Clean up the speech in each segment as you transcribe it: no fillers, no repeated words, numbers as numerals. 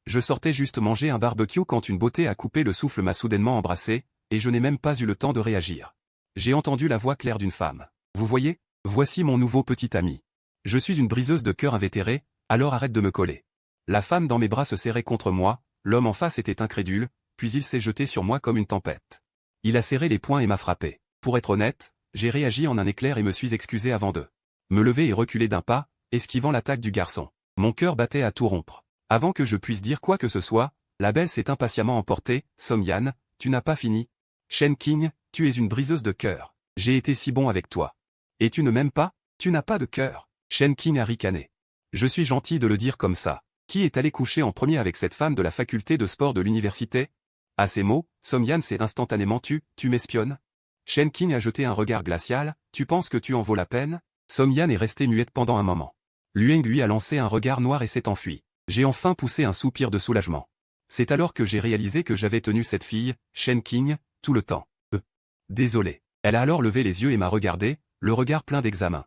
Je sortais juste manger un barbecue quand une beauté à couper le souffle m'a soudainement embrassé, et je n'ai même pas eu le temps de réagir. J'ai entendu la voix claire d'une femme. Vous voyez, voici mon nouveau petit ami. Je suis une briseuse de cœur invétérée, alors arrête de me coller. La femme dans mes bras se serrait contre moi, l'homme en face était incrédule, puis il s'est jeté sur moi comme une tempête. Il a serré les poings et m'a frappé. Pour être honnête, j'ai réagi en un éclair et me suis excusé avant de me lever et reculer d'un pas, esquivant l'attaque du garçon. Mon cœur battait à tout rompre. Avant que je puisse dire quoi que ce soit, la belle s'est impatiemment emportée. Somyan, tu n'as pas fini. Shen King, tu es une briseuse de cœur. J'ai été si bon avec toi. Et tu ne m'aimes pas? Tu n'as pas de cœur. Shen King a ricané. Je suis gentil de le dire comme ça. Qui est allé coucher en premier avec cette femme de la faculté de sport de l'université? À ces mots, Somyan s'est instantanément tu m'espionnes? Shen King a jeté un regard glacial. Tu penses que tu en vaux la peine? Somyan est restée muette pendant un moment. Lueng lui a lancé un regard noir et s'est enfui. J'ai enfin poussé un soupir de soulagement. C'est alors que j'ai réalisé que j'avais tenu cette fille, Shen King, tout le temps. Désolé. Elle a alors levé les yeux et m'a regardé, le regard plein d'examen.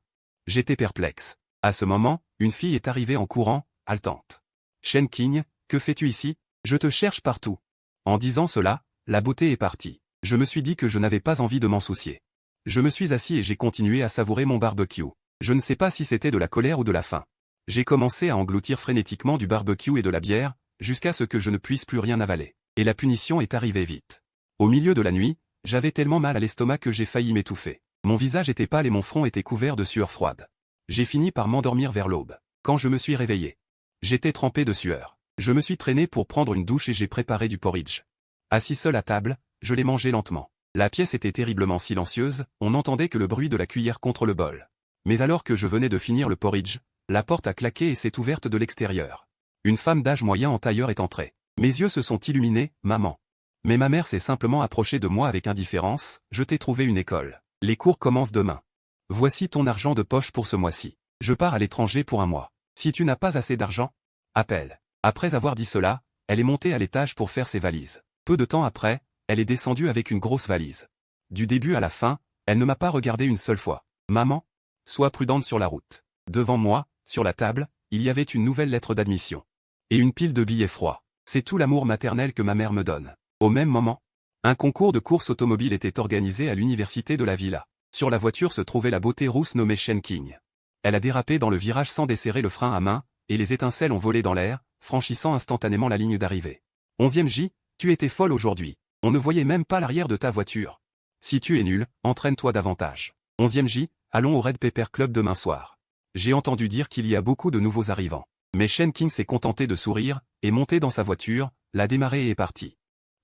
J'étais perplexe. À ce moment, une fille est arrivée en courant, haletante. Shen King, que fais-tu ici? Je te cherche partout. En disant cela, la beauté est partie. Je me suis dit que je n'avais pas envie de m'en soucier. Je me suis assis et j'ai continué à savourer mon barbecue. Je ne sais pas si c'était de la colère ou de la faim. J'ai commencé à engloutir frénétiquement du barbecue et de la bière, jusqu'à ce que je ne puisse plus rien avaler. Et la punition est arrivée vite. Au milieu de la nuit, j'avais tellement mal à l'estomac que j'ai failli m'étouffer. Mon visage était pâle et mon front était couvert de sueur froide. J'ai fini par m'endormir vers l'aube. Quand je me suis réveillé, j'étais trempé de sueur. Je me suis traîné pour prendre une douche et j'ai préparé du porridge. Assis seul à table, je l'ai mangé lentement. La pièce était terriblement silencieuse, on n'entendait que le bruit de la cuillère contre le bol. Mais alors que je venais de finir le porridge, la porte a claqué et s'est ouverte de l'extérieur. Une femme d'âge moyen en tailleur est entrée. Mes yeux se sont illuminés, maman. Mais ma mère s'est simplement approchée de moi avec indifférence. Je t'ai trouvé une école. Les cours commencent demain. Voici ton argent de poche pour ce mois-ci. Je pars à l'étranger pour un mois. Si tu n'as pas assez d'argent, appelle. Après avoir dit cela, elle est montée à l'étage pour faire ses valises. Peu de temps après, elle est descendue avec une grosse valise. Du début à la fin, elle ne m'a pas regardé une seule fois. Maman, sois prudente sur la route. Devant moi, sur la table, il y avait une nouvelle lettre d'admission. Et une pile de billets froids. C'est tout l'amour maternel que ma mère me donne. Au même moment, un concours de course automobile était organisé à l'université de la villa. Sur la voiture se trouvait la beauté rousse nommée Shen King. Elle a dérapé dans le virage sans desserrer le frein à main, et les étincelles ont volé dans l'air, franchissant instantanément la ligne d'arrivée. 11e J, tu étais folle aujourd'hui. On ne voyait même pas l'arrière de ta voiture. Si tu es nul, entraîne-toi davantage. 11e J, allons au Red Pepper Club demain soir. J'ai entendu dire qu'il y a beaucoup de nouveaux arrivants. Mais Shen King s'est contenté de sourire, est monté dans sa voiture, l'a démarré et est parti.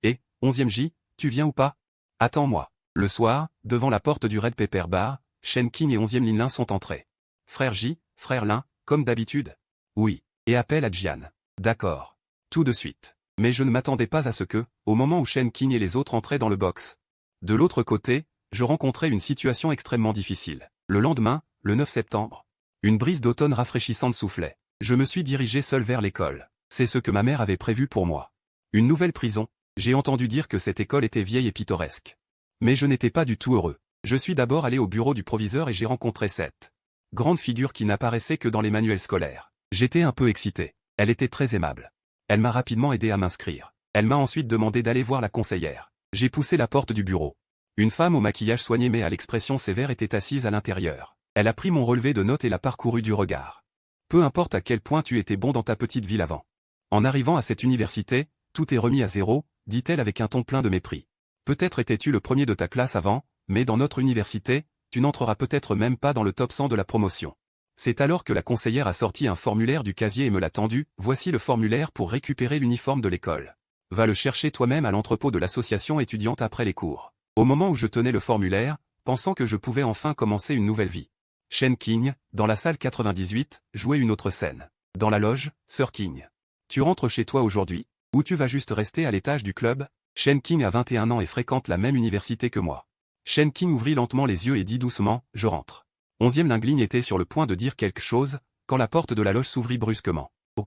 Et, 11e J, tu viens ou pas? Attends-moi. Le soir, devant la porte du Red Pepper Bar, Shen King et 11e Lin sont entrés. Frère J, frère Lin, comme d'habitude? Oui. Et appelle à Jian. D'accord. Tout de suite. Mais je ne m'attendais pas à ce que, au moment où Shen King et les autres entraient dans le box. De l'autre côté, je rencontrais une situation extrêmement difficile. Le lendemain, le 9 septembre, une brise d'automne rafraîchissante soufflait. Je me suis dirigé seul vers l'école. C'est ce que ma mère avait prévu pour moi. Une nouvelle prison. J'ai entendu dire que cette école était vieille et pittoresque. Mais je n'étais pas du tout heureux. Je suis d'abord allé au bureau du proviseur et j'ai rencontré cette grande figure qui n'apparaissait que dans les manuels scolaires. J'étais un peu excité. Elle était très aimable. Elle m'a rapidement aidé à m'inscrire. Elle m'a ensuite demandé d'aller voir la conseillère. J'ai poussé la porte du bureau. Une femme au maquillage soigné mais à l'expression sévère était assise à l'intérieur. Elle a pris mon relevé de notes et l'a parcouru du regard. Peu importe à quel point tu étais bon dans ta petite ville avant. En arrivant à cette université, tout est remis à zéro, dit-elle avec un ton plein de mépris. Peut-être étais-tu le premier de ta classe avant, mais dans notre université, tu n'entreras peut-être même pas dans le top 100 de la promotion. C'est alors que la conseillère a sorti un formulaire du casier et me l'a tendu. Voici le formulaire pour récupérer l'uniforme de l'école. Va le chercher toi-même à l'entrepôt de l'association étudiante après les cours. Au moment où je tenais le formulaire, pensant que je pouvais enfin commencer une nouvelle vie. Shen King, dans la salle 98, jouait une autre scène. Dans la loge, Sir King. Tu rentres chez toi aujourd'hui, ou tu vas juste rester à l'étage du club? Shen King a 21 ans et fréquente la même université que moi. Shen King ouvrit lentement les yeux et dit doucement, je rentre. 11e Lingligne était sur le point de dire quelque chose, quand la porte de la loge s'ouvrit brusquement. Oh.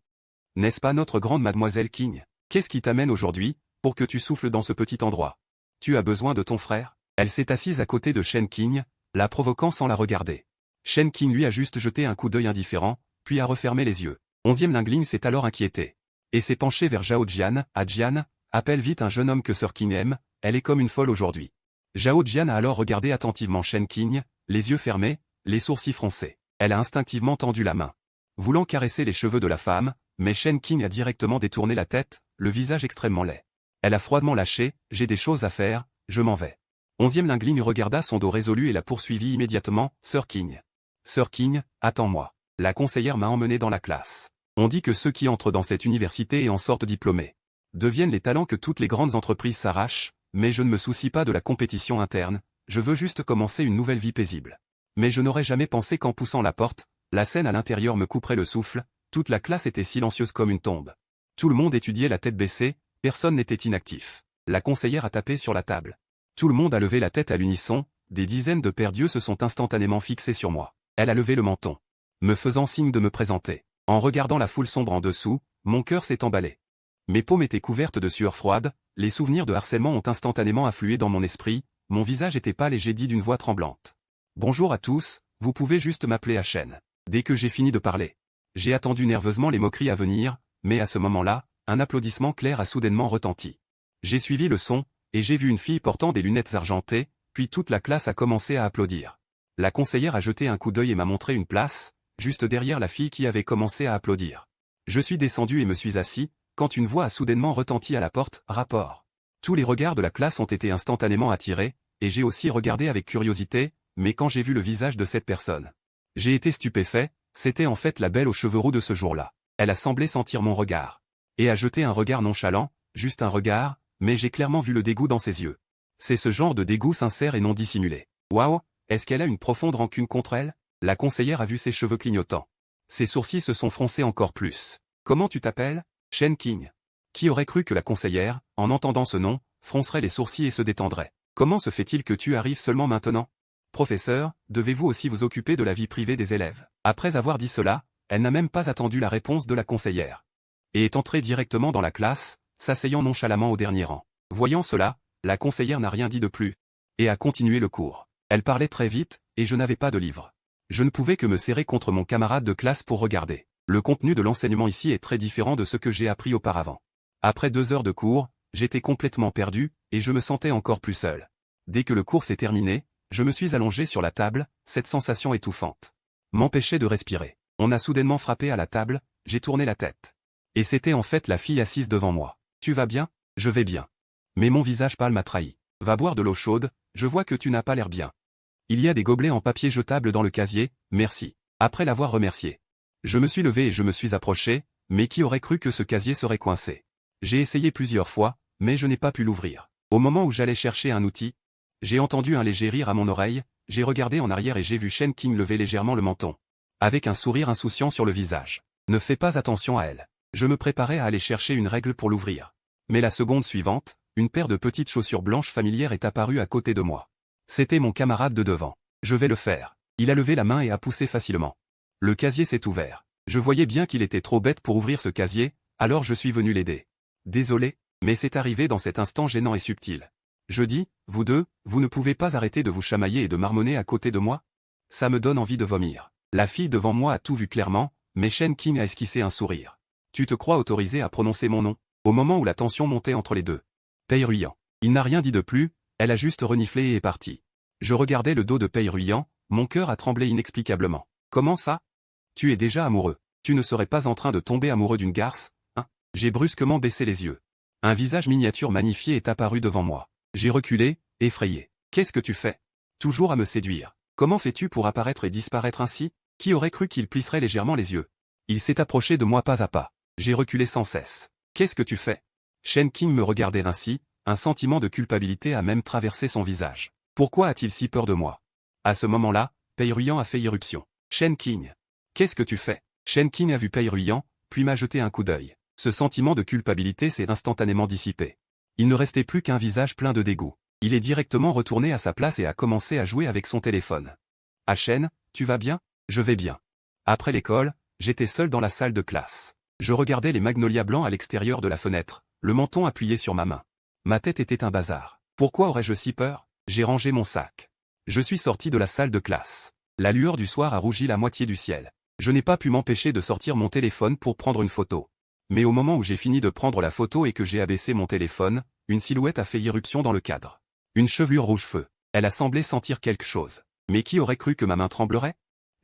N'est-ce pas notre grande mademoiselle King? Qu'est-ce qui t'amène aujourd'hui, pour que tu souffles dans ce petit endroit? Tu as besoin de ton frère? Elle s'est assise à côté de Shen King, la provoquant sans la regarder. Shen King lui a juste jeté un coup d'œil indifférent, puis a refermé les yeux. 11e Lingligne s'est alors inquiété. Et s'est penché vers Zhao Jian. Ah Jian, appelle vite un jeune homme que Sir King aime, elle est comme une folle aujourd'hui. Zhao Jian a alors regardé attentivement Shen King, les yeux fermés, les sourcils froncés. Elle a instinctivement tendu la main, voulant caresser les cheveux de la femme, mais Shen King a directement détourné la tête, le visage extrêmement laid. Elle a froidement lâché, j'ai des choses à faire, je m'en vais. 11e Lingeling regarda son dos résolu et la poursuivit immédiatement, Sir King. Sir King, attends-moi. La conseillère m'a emmené dans la classe. On dit que ceux qui entrent dans cette université et en sortent diplômés deviennent les talents que toutes les grandes entreprises s'arrachent, mais je ne me soucie pas de la compétition interne, je veux juste commencer une nouvelle vie paisible. Mais je n'aurais jamais pensé qu'en poussant la porte, la scène à l'intérieur me couperait le souffle, toute la classe était silencieuse comme une tombe. Tout le monde étudiait la tête baissée, personne n'était inactif. La conseillère a tapé sur la table. Tout le monde a levé la tête à l'unisson, des dizaines de paires d'yeux se sont instantanément fixés sur moi. Elle a levé le menton, me faisant signe de me présenter. En regardant la foule sombre en dessous, mon cœur s'est emballé. Mes paumes étaient couvertes de sueur froide, les souvenirs de harcèlement ont instantanément afflué dans mon esprit, mon visage était pâle et j'ai dit d'une voix tremblante. Bonjour à tous, vous pouvez juste m'appeler Achen. Dès que j'ai fini de parler, j'ai attendu nerveusement les moqueries à venir, mais à ce moment-là, un applaudissement clair a soudainement retenti. J'ai suivi le son, et j'ai vu une fille portant des lunettes argentées, puis toute la classe a commencé à applaudir. La conseillère a jeté un coup d'œil et m'a montré une place, juste derrière la fille qui avait commencé à applaudir. Je suis descendu et me suis assis, quand une voix a soudainement retenti à la porte, rapport. Tous les regards de la classe ont été instantanément attirés, et j'ai aussi regardé avec curiosité, mais quand j'ai vu le visage de cette personne, j'ai été stupéfait, c'était en fait la belle aux cheveux roux de ce jour-là. Elle a semblé sentir mon regard, et a jeté un regard nonchalant, juste un regard, mais j'ai clairement vu le dégoût dans ses yeux. C'est ce genre de dégoût sincère et non dissimulé. Waouh, est-ce qu'elle a une profonde rancune contre elle? La conseillère a vu ses cheveux clignotants. Ses sourcils se sont froncés encore plus. Comment tu t'appelles? Shen King. Qui aurait cru que la conseillère, en entendant ce nom, froncerait les sourcils et se détendrait? Comment se fait-il que tu arrives seulement maintenant? Professeur, devez-vous aussi vous occuper de la vie privée des élèves? Après avoir dit cela, elle n'a même pas attendu la réponse de la conseillère. Et est entrée directement dans la classe, s'asseyant nonchalamment au dernier rang. Voyant cela, la conseillère n'a rien dit de plus, et a continué le cours. Elle parlait très vite, et je n'avais pas de livre. Je ne pouvais que me serrer contre mon camarade de classe pour regarder. Le contenu de l'enseignement ici est très différent de ce que j'ai appris auparavant. Après 2 heures de cours, j'étais complètement perdu, et je me sentais encore plus seul. Dès que le cours s'est terminé, je me suis allongé sur la table, cette sensation étouffante m'empêchait de respirer. On a soudainement frappé à la table, j'ai tourné la tête. Et c'était en fait la fille assise devant moi. Tu vas bien? Je vais bien. Mais mon visage pâle m'a trahi. Va boire de l'eau chaude, je vois que tu n'as pas l'air bien. Il y a des gobelets en papier jetable dans le casier, merci. Après l'avoir remercié, je me suis levé et je me suis approché, mais qui aurait cru que ce casier serait coincé? J'ai essayé plusieurs fois, mais je n'ai pas pu l'ouvrir. Au moment où j'allais chercher un outil, j'ai entendu un léger rire à mon oreille, j'ai regardé en arrière et j'ai vu Shen King lever légèrement le menton, avec un sourire insouciant sur le visage. Ne fais pas attention à elle. Je me préparais à aller chercher une règle pour l'ouvrir. Mais la seconde suivante, une paire de petites chaussures blanches familières est apparue à côté de moi. C'était mon camarade de devant. Je vais le faire. Il a levé la main et a poussé facilement. Le casier s'est ouvert. Je voyais bien qu'il était trop bête pour ouvrir ce casier, alors je suis venu l'aider. Désolé, mais c'est arrivé dans cet instant gênant et subtil. Je dis, vous deux, vous ne pouvez pas arrêter de vous chamailler et de marmonner à côté de moi? Ça me donne envie de vomir. La fille devant moi a tout vu clairement, mais Shen King a esquissé un sourire. Tu te crois autorisé à prononcer mon nom? Au moment où la tension montait entre les deux. Pei Ruyan. Il n'a rien dit de plus, elle a juste reniflé et est partie. Je regardais le dos de Pei Ruyan, mon cœur a tremblé inexplicablement. Comment ça? Tu es déjà amoureux. Tu ne serais pas en train de tomber amoureux d'une garce, hein? J'ai brusquement baissé les yeux. Un visage miniature magnifié est apparu devant moi. J'ai reculé, effrayé. Qu'est-ce que tu fais? Toujours à me séduire. Comment fais-tu pour apparaître et disparaître ainsi? Qui aurait cru qu'il plisserait légèrement les yeux? Il s'est approché de moi pas à pas. J'ai reculé sans cesse. Qu'est-ce que tu fais? Shen King me regardait ainsi, un sentiment de culpabilité a même traversé son visage. Pourquoi a-t-il si peur de moi? À ce moment-là, Pei Ruyan a fait irruption. Shen King. Qu'est-ce que tu fais? Shen King a vu Pei Ruyan, puis m'a jeté un coup d'œil. Ce sentiment de culpabilité s'est instantanément dissipé. Il ne restait plus qu'un visage plein de dégoût. Il est directement retourné à sa place et a commencé à jouer avec son téléphone. Achen, tu vas bien? Je vais bien. Après l'école, j'étais seul dans la salle de classe. Je regardais les magnolias blancs à l'extérieur de la fenêtre, le menton appuyé sur ma main. Ma tête était un bazar. Pourquoi aurais-je si peur? J'ai rangé mon sac. Je suis sorti de la salle de classe. La lueur du soir a rougi la moitié du ciel. Je n'ai pas pu m'empêcher de sortir mon téléphone pour prendre une photo. Mais au moment où j'ai fini de prendre la photo et que j'ai abaissé mon téléphone, une silhouette a fait irruption dans le cadre. Une chevelure rouge feu. Elle a semblé sentir quelque chose. Mais qui aurait cru que ma main tremblerait?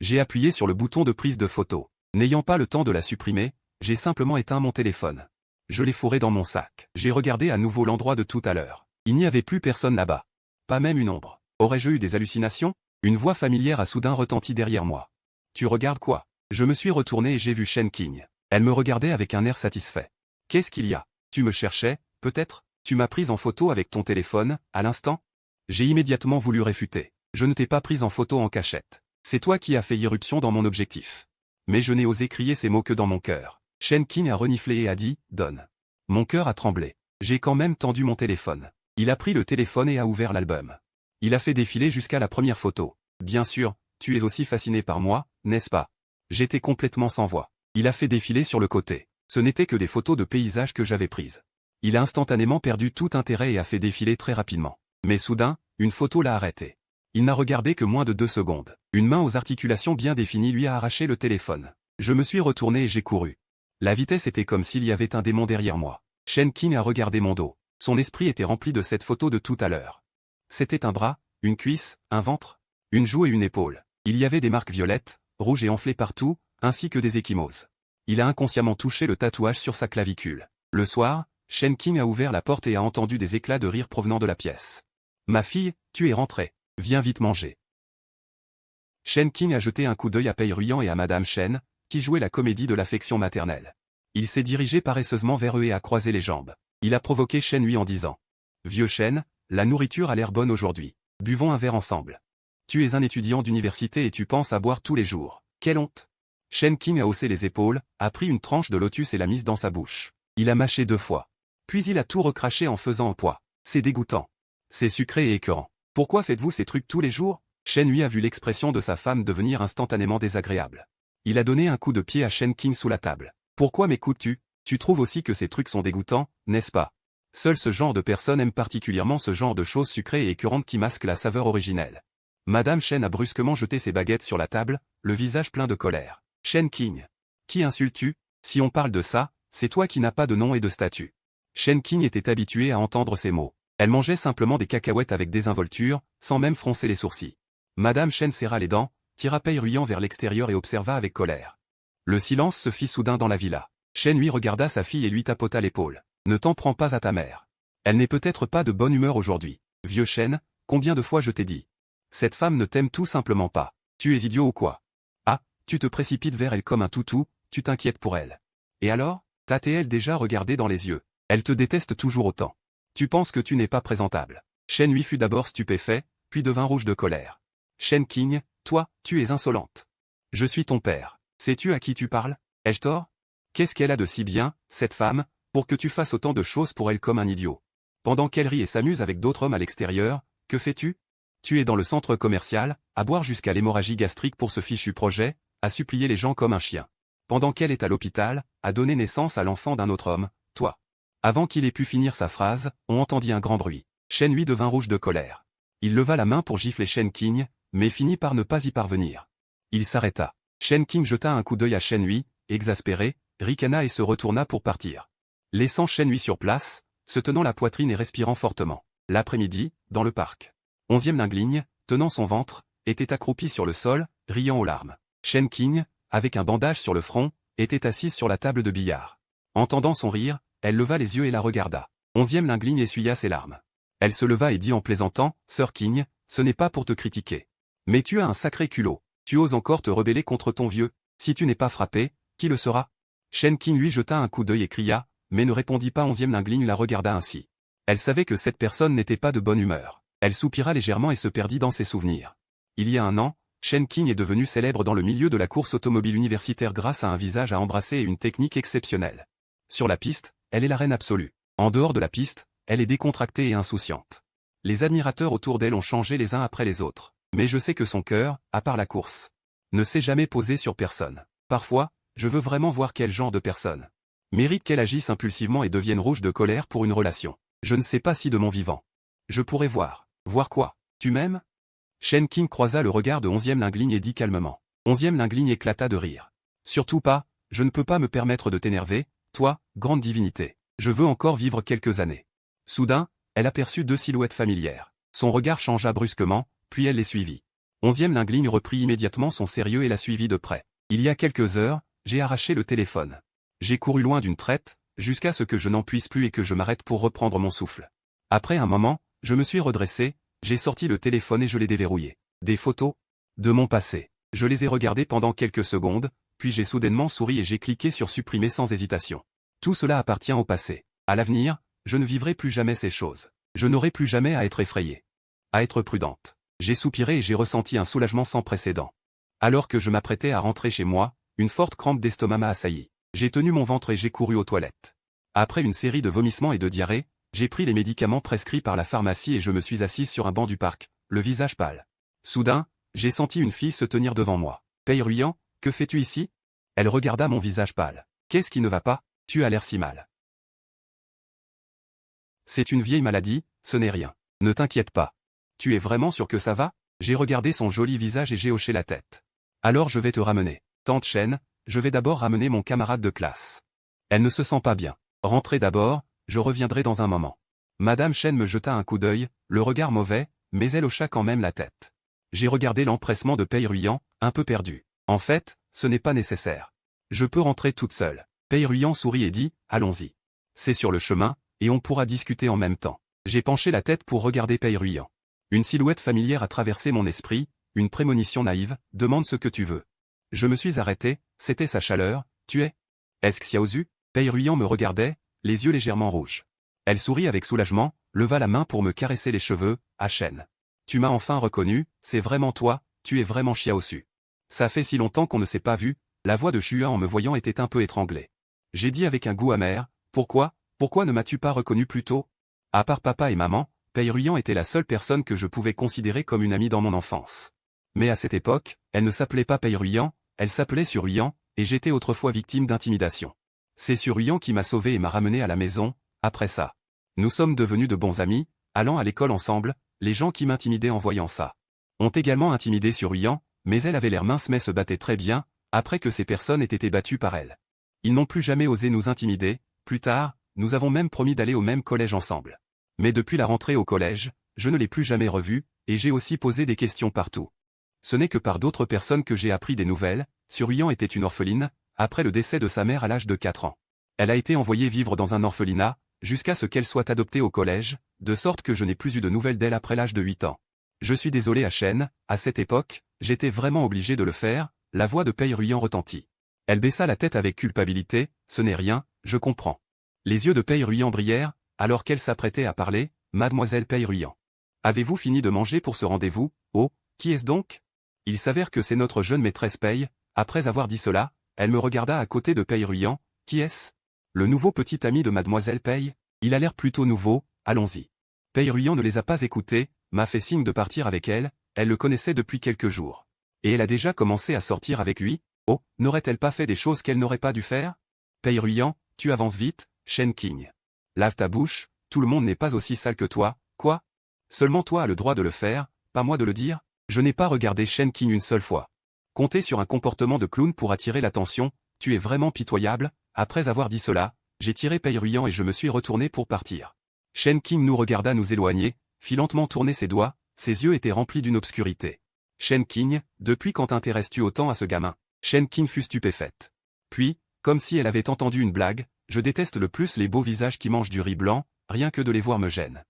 J'ai appuyé sur le bouton de prise de photo. N'ayant pas le temps de la supprimer, j'ai simplement éteint mon téléphone. Je l'ai fourré dans mon sac. J'ai regardé à nouveau l'endroit de tout à l'heure. Il n'y avait plus personne là-bas. Pas même une ombre. Aurais-je eu des hallucinations? Une voix familière a soudain retenti derrière moi. Tu regardes quoi? Je me suis retourné et j'ai vu Shen Qing. Elle me regardait avec un air satisfait. Qu'est-ce qu'il y a? Tu me cherchais, peut-être? Tu m'as prise en photo avec ton téléphone, à l'instant? J'ai immédiatement voulu réfuter. Je ne t'ai pas prise en photo en cachette. C'est toi qui as fait irruption dans mon objectif. Mais je n'ai osé crier ces mots que dans mon cœur. Shen Qing a reniflé et a dit, donne. Mon cœur a tremblé. J'ai quand même tendu mon téléphone. Il a pris le téléphone et a ouvert l'album. Il a fait défiler jusqu'à la première photo. Bien sûr, tu es aussi fasciné par moi, n'est-ce pas? J'étais complètement sans voix. Il a fait défiler sur le côté. Ce n'étaient que des photos de paysages que j'avais prises. Il a instantanément perdu tout intérêt et a fait défiler très rapidement. Mais soudain, une photo l'a arrêté. Il n'a regardé que moins de 2 secondes. Une main aux articulations bien définies lui a arraché le téléphone. Je me suis retourné et j'ai couru. La vitesse était comme s'il y avait un démon derrière moi. Shen Qing a regardé mon dos. Son esprit était rempli de cette photo de tout à l'heure. C'était un bras, une cuisse, un ventre, une joue et une épaule. Il y avait des marques violettes, rouges et enflées partout, ainsi que des ecchymoses. Il a inconsciemment touché le tatouage sur sa clavicule. Le soir, Shen Qing a ouvert la porte et a entendu des éclats de rire provenant de la pièce. Ma fille, tu es rentrée. Viens vite manger. Shen Qing a jeté un coup d'œil à Pei Ruyan et à Madame Shen, qui jouait la comédie de l'affection maternelle. Il s'est dirigé paresseusement vers eux et a croisé les jambes. Il a provoqué Shen Hui en disant. Vieux Shen, la nourriture a l'air bonne aujourd'hui. Buvons un verre ensemble. Tu es un étudiant d'université et tu penses à boire tous les jours. Quelle honte! Shen Qing a haussé les épaules, a pris une tranche de lotus et l'a mise dans sa bouche. Il a mâché 2 fois. Puis il a tout recraché en faisant un poids. C'est dégoûtant. C'est sucré et écœurant. Pourquoi faites-vous ces trucs tous les jours? Shen Hui a vu l'expression de sa femme devenir instantanément désagréable. Il a donné un coup de pied à Shen Qing sous la table. Pourquoi m'écoutes-tu? Tu trouves aussi que ces trucs sont dégoûtants, n'est-ce pas? Seul ce genre de personne aime particulièrement ce genre de choses sucrées et écœurantes qui masquent la saveur originelle. Madame Shen a brusquement jeté ses baguettes sur la table, le visage plein de colère. Shen Qing. Qui insultes-tu? Si on parle de ça, c'est toi qui n'as pas de nom et de statut. Shen Qing était habituée à entendre ces mots. Elle mangeait simplement des cacahuètes avec désinvolture, sans même froncer les sourcils. Madame Shen serra les dents, tira Pei Ruyan vers l'extérieur et observa avec colère. Le silence se fit soudain dans la villa. Shen Hui regarda sa fille et lui tapota l'épaule. Ne t'en prends pas à ta mère. Elle n'est peut-être pas de bonne humeur aujourd'hui. Vieux Shen, combien de fois je t'ai dit? Cette femme ne t'aime tout simplement pas. Tu es idiot ou quoi? Ah, tu te précipites vers elle comme un toutou, tu t'inquiètes pour elle. Et alors, t'as-t-elle déjà regardé dans les yeux? Elle te déteste toujours autant. Tu penses que tu n'es pas présentable. Shen Hui fut d'abord stupéfait, puis devint rouge de colère. Shen Qing, toi, tu es insolente. Je suis ton père. Sais-tu à qui tu parles? Ai-je tort? Qu'est-ce qu'elle a de si bien, cette femme, pour que tu fasses autant de choses pour elle comme un idiot? Pendant qu'elle rit et s'amuse avec d'autres hommes à l'extérieur, que fais-tu? Tu es dans le centre commercial, à boire jusqu'à l'hémorragie gastrique pour ce fichu projet, à supplier les gens comme un chien. Pendant qu'elle est à l'hôpital, à donner naissance à l'enfant d'un autre homme, toi. Avant qu'il ait pu finir sa phrase, on entendit un grand bruit. Shen Hui devint rouge de colère. Il leva la main pour gifler Shen Qing, mais finit par ne pas y parvenir. Il s'arrêta. Shen Qing jeta un coup d'œil à Shen Hui, exaspéré, ricana et se retourna pour partir. Laissant Shen Hui sur place, se tenant la poitrine et respirant fortement. L'après-midi, dans le parc. 11e Lingligne, tenant son ventre, était accroupi sur le sol, riant aux larmes. Shen Qing, avec un bandage sur le front, était assise sur la table de billard. Entendant son rire, elle leva les yeux et la regarda. 11e Lingligne essuya ses larmes. Elle se leva et dit en plaisantant, « Sir Qing, ce n'est pas pour te critiquer. Mais tu as un sacré culot. Tu oses encore te rebeller contre ton vieux. Si tu n'es pas frappé, qui le sera ?» Shen Qing lui jeta un coup d'œil et cria, mais ne répondit pas. 11e Lingligne la regarda ainsi. Elle savait que cette personne n'était pas de bonne humeur. Elle soupira légèrement et se perdit dans ses souvenirs. Il y a un an, Shen Qing est devenu célèbre dans le milieu de la course automobile universitaire grâce à un visage à embrasser et une technique exceptionnelle. Sur la piste, elle est la reine absolue. En dehors de la piste, elle est décontractée et insouciante. Les admirateurs autour d'elle ont changé les uns après les autres. Mais je sais que son cœur, à part la course, ne s'est jamais posé sur personne. Parfois, je veux vraiment voir quel genre de personne mérite qu'elle agisse impulsivement et devienne rouge de colère pour une relation. Je ne sais pas si de mon vivant. Je pourrais voir. Voir quoi? Tu m'aimes? Shen Qing croisa le regard de 11e Lingligne et dit calmement. 11e Lingligne éclata de rire. Surtout pas, je ne peux pas me permettre de t'énerver, Toi, grande divinité. Je veux encore vivre quelques années. Soudain, elle aperçut deux silhouettes familières. Son regard changea brusquement, puis elle les suivit. 11e Lingeling reprit immédiatement son sérieux et la suivit de près. Il y a quelques heures, j'ai arraché le téléphone. J'ai couru loin d'une traite, jusqu'à ce que je n'en puisse plus et que je m'arrête pour reprendre mon souffle. Après un moment, je me suis redressé, j'ai sorti le téléphone et je l'ai déverrouillé. Des photos de mon passé. Je les ai regardées pendant quelques secondes, puis j'ai soudainement souri et j'ai cliqué sur supprimer sans hésitation. Tout cela appartient au passé. À l'avenir, je ne vivrai plus jamais ces choses. Je n'aurai plus jamais à être effrayée. À être prudente. J'ai soupiré et j'ai ressenti un soulagement sans précédent. Alors que je m'apprêtais à rentrer chez moi, une forte crampe d'estomac m'a assailli. J'ai tenu mon ventre et j'ai couru aux toilettes. Après une série de vomissements et de diarrhées, j'ai pris les médicaments prescrits par la pharmacie et je me suis assise sur un banc du parc, le visage pâle. Soudain, j'ai senti une fille se tenir devant moi. Pei-Ruyan, que fais-tu ici? Elle regarda mon visage pâle. Qu'est-ce qui ne va pas? Tu as l'air si mal. C'est une vieille maladie, ce n'est rien. Ne t'inquiète pas. Tu es vraiment sûr que ça va? J'ai regardé son joli visage et j'ai hoché la tête. Alors je vais te ramener. Tante Chen, je vais d'abord ramener mon camarade de classe. Elle ne se sent pas bien. Rentrez d'abord, je reviendrai dans un moment. Madame Chen me jeta un coup d'œil, le regard mauvais, mais elle hocha quand même la tête. J'ai regardé l'empressement de Pei-Ruyan, un peu perdu. En fait, ce n'est pas nécessaire. Je peux rentrer toute seule. Pei-Ruyan sourit et dit, allons-y. C'est sur le chemin, et on pourra discuter en même temps. J'ai penché la tête pour regarder Pei-Ruyan. Une silhouette familière a traversé mon esprit, une prémonition naïve, demande ce que tu veux. Je me suis arrêté, c'était sa chaleur, tu es? Est-ce Xiaozu? Pei-Ruyan me regardait, les yeux légèrement rouges. Elle sourit avec soulagement, leva la main pour me caresser les cheveux, à Chen. Tu m'as enfin reconnu, c'est vraiment toi, tu es vraiment Xiaozu. Ça fait si longtemps qu'on ne s'est pas vu, la voix de Xuan en me voyant était un peu étranglée. J'ai dit avec un goût amer, pourquoi ne m'as-tu pas reconnu plus tôt? À part papa et maman, Pei-Ruyan était la seule personne que je pouvais considérer comme une amie dans mon enfance. Mais à cette époque, elle ne s'appelait pas Pei-Ruyan, elle s'appelait Suruyan, et j'étais autrefois victime d'intimidation. C'est Suruyan qui m'a sauvé et m'a ramené à la maison, après ça. Nous sommes devenus de bons amis, allant à l'école ensemble, les gens qui m'intimidaient en voyant ça. Ont également intimidé Suruyan, mais elle avait l'air mince mais se battait très bien, après que ces personnes aient été battues par elle. Ils n'ont plus jamais osé nous intimider, plus tard, nous avons même promis d'aller au même collège ensemble. Mais depuis la rentrée au collège, je ne l'ai plus jamais revue, et j'ai aussi posé des questions partout. Ce n'est que par d'autres personnes que j'ai appris des nouvelles. Suruyan était une orpheline, après le décès de sa mère à l'âge de 4 ans. Elle a été envoyée vivre dans un orphelinat, jusqu'à ce qu'elle soit adoptée au collège, de sorte que je n'ai plus eu de nouvelles d'elle après l'âge de 8 ans. Je suis désolé à Chen, à cette époque, j'étais vraiment obligé de le faire, la voix de Pei-Ruyan retentit. Elle baissa la tête avec culpabilité, ce n'est rien, je comprends. Les yeux de Pei-Ruyan brillèrent, alors qu'elle s'apprêtait à parler, Mademoiselle Pei-Ruyan. Avez-vous fini de manger pour ce rendez-vous? Oh, qui est-ce donc? Il s'avère que c'est notre jeune maîtresse Pei. Après avoir dit cela, elle me regarda à côté de Pei-Ruyan. Qui est-ce? Le nouveau petit ami de Mademoiselle Pei? Il a l'air plutôt nouveau, allons-y. Pei-Ruyan ne les a pas écoutés, m'a fait signe de partir avec elle, elle le connaissait depuis quelques jours. Et elle a déjà commencé à sortir avec lui? Oh, n'aurait-elle pas fait des choses qu'elle n'aurait pas dû faire? Pei-Ruyan, tu avances vite, Shen Qing. Lave ta bouche, tout le monde n'est pas aussi sale que toi, quoi? Seulement toi as le droit de le faire, pas moi de le dire? Je n'ai pas regardé Shen Qing une seule fois. Compter sur un comportement de clown pour attirer l'attention, tu es vraiment pitoyable. Après avoir dit cela, j'ai tiré Pei-Ruyan et je me suis retourné pour partir. Shen Qing nous regarda nous éloigner, fit lentement tourner ses doigts, ses yeux étaient remplis d'une obscurité. Shen Qing, depuis quand t'intéresses-tu autant à ce gamin? Shen Qing fut stupéfaite. Puis, comme si elle avait entendu une blague, je déteste le plus les beaux visages qui mangent du riz blanc, rien que de les voir me gêne.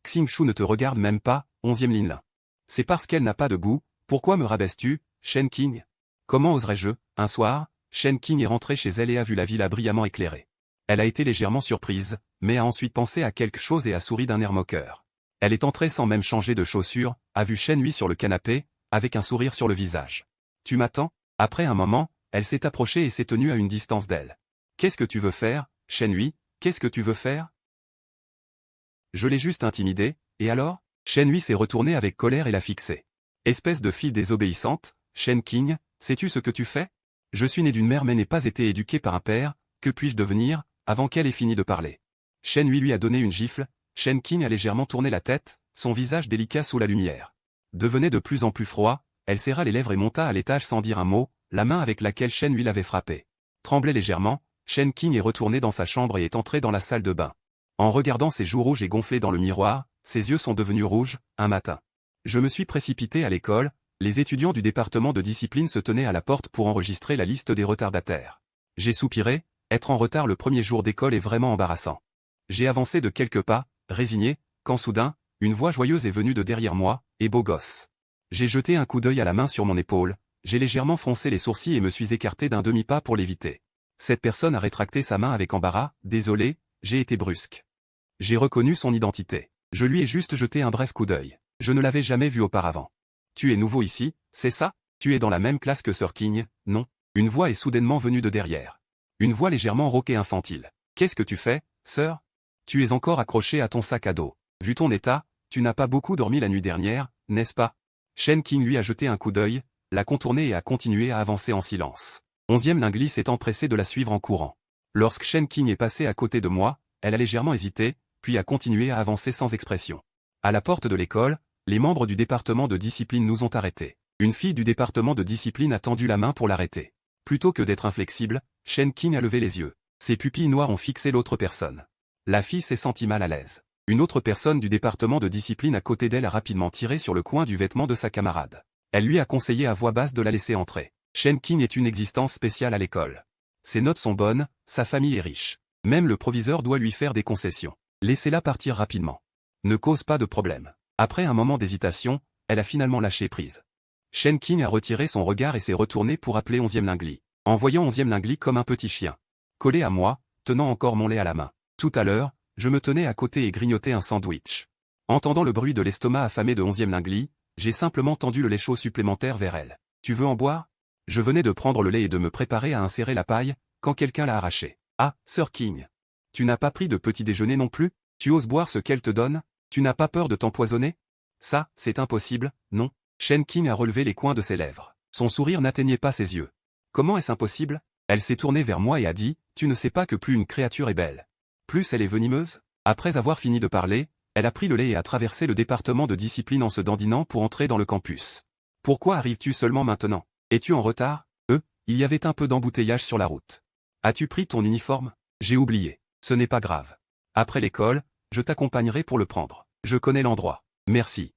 Xingshu ne te regarde même pas, 11e Linlin. C'est parce qu'elle n'a pas de goût, pourquoi me rabaisses-tu, Shen Qing? Comment oserais-je? Un soir, Shen Qing est rentrée chez elle et a vu la villa brillamment éclairée. Elle a été légèrement surprise, mais a ensuite pensé à quelque chose et a souri d'un air moqueur. Elle est entrée sans même changer de chaussures, a vu Shen Hui sur le canapé, avec un sourire sur le visage. Tu m'attends? Après un moment, elle s'est approchée et s'est tenue à une distance d'elle. Qu'est-ce que tu veux faire, Shen Hui? Qu'est-ce que tu veux faire? Je l'ai juste intimidée, et alors? Shen Hui s'est retournée avec colère et l'a fixée. Espèce de fille désobéissante, Shen Qing, sais-tu ce que tu fais? Je suis né d'une mère mais n'ai pas été éduqué par un père, que puis-je devenir, avant qu'elle ait fini de parler? Shen Hui lui a donné une gifle, Shen Qing a légèrement tourné la tête, son visage délicat sous la lumière. Devenait de plus en plus froid, elle serra les lèvres et monta à l'étage sans dire un mot, la main avec laquelle Shen Hui l'avait frappé tremblait légèrement, Shen Qing est retourné dans sa chambre et est entré dans la salle de bain. En regardant ses joues rouges et gonflées dans le miroir, ses yeux sont devenus rouges, un matin. Je me suis précipité à l'école, les étudiants du département de discipline se tenaient à la porte pour enregistrer la liste des retardataires. J'ai soupiré, être en retard le premier jour d'école est vraiment embarrassant. J'ai avancé de quelques pas, résigné, quand soudain, une voix joyeuse est venue de derrière moi, et beau gosse. J'ai jeté un coup d'œil à la main sur mon épaule, j'ai légèrement froncé les sourcils et me suis écarté d'un demi-pas pour l'éviter. Cette personne a rétracté sa main avec embarras, désolé, j'ai été brusque. J'ai reconnu son identité. Je lui ai juste jeté un bref coup d'œil. Je ne l'avais jamais vu auparavant. Tu es nouveau ici, c'est ça? Tu es dans la même classe que Sir King, non? Une voix est soudainement venue de derrière. Une voix légèrement rauque et infantile. Qu'est-ce que tu fais, sœur? Tu es encore accroché à ton sac à dos. Vu ton état, tu n'as pas beaucoup dormi la nuit dernière, n'est-ce pas? Shen Qing lui a jeté un coup d'œil, l'a contourné et a continué à avancer en silence. 11e Lingli s'est empressé de la suivre en courant. Lorsque Shen Qing est passé à côté de moi, elle a légèrement hésité, puis a continué à avancer sans expression. À la porte de l'école, les membres du département de discipline nous ont arrêtés. Une fille du département de discipline a tendu la main pour l'arrêter. Plutôt que d'être inflexible, Shen Qing a levé les yeux. Ses pupilles noires ont fixé l'autre personne. La fille s'est sentie mal à l'aise. Une autre personne du département de discipline à côté d'elle a rapidement tiré sur le coin du vêtement de sa camarade. Elle lui a conseillé à voix basse de la laisser entrer. Shen Qing est une existence spéciale à l'école. Ses notes sont bonnes, sa famille est riche. Même le proviseur doit lui faire des concessions. Laissez-la partir rapidement. Ne cause pas de problème. Après un moment d'hésitation, elle a finalement lâché prise. Shen Qing a retiré son regard et s'est retourné pour appeler 11e Lingli. En voyant 11e Lingli comme un petit chien. Collé à moi, tenant encore mon lait à la main. Tout à l'heure, je me tenais à côté et grignotais un sandwich. Entendant le bruit de l'estomac affamé de 11e Lingli, j'ai simplement tendu le lait chaud supplémentaire vers elle. Tu veux en boire? Je venais de prendre le lait et de me préparer à insérer la paille, quand quelqu'un l'a arraché. Ah, Sir King. Tu n'as pas pris de petit déjeuner non plus? Tu oses boire ce qu'elle te donne? Tu n'as pas peur de t'empoisonner? Ça, c'est impossible, non? Shen Qing a relevé les coins de ses lèvres. Son sourire n'atteignait pas ses yeux. Comment est-ce impossible? Elle s'est tournée vers moi et a dit, tu ne sais pas que plus une créature est belle, plus elle est venimeuse? Après avoir fini de parler, elle a pris le lait et a traversé le département de discipline en se dandinant pour entrer dans le campus. Pourquoi arrives-tu seulement maintenant? Es-tu en retard? Il y avait un peu d'embouteillage sur la route. As-tu pris ton uniforme? J'ai oublié. Ce n'est pas grave. Après l'école, je t'accompagnerai pour le prendre. Je connais l'endroit. Merci.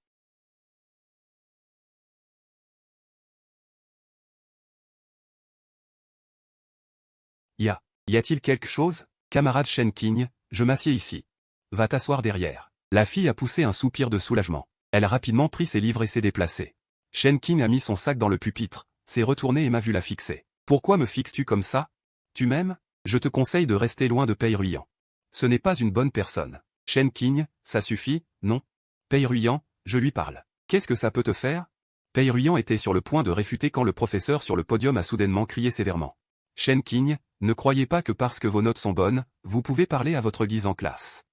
Y a-t-il quelque chose? Camarade Shen Qing, je m'assieds ici. Va t'asseoir derrière. La fille a poussé un soupir de soulagement. Elle a rapidement pris ses livres et s'est déplacée. Shen Qing a mis son sac dans le pupitre, s'est retourné et m'a vu la fixer. Pourquoi me fixes-tu comme ça? Tu m'aimes? Je te conseille de rester loin de Pei Ruyan. Ce n'est pas une bonne personne. Shen Qing, ça suffit, non? Pei Ruyan, je lui parle. Qu'est-ce que ça peut te faire? Pei Ruyan était sur le point de réfuter quand le professeur sur le podium a soudainement crié sévèrement. Shen Qing, ne croyez pas que parce que vos notes sont bonnes, vous pouvez parler à votre guise en classe.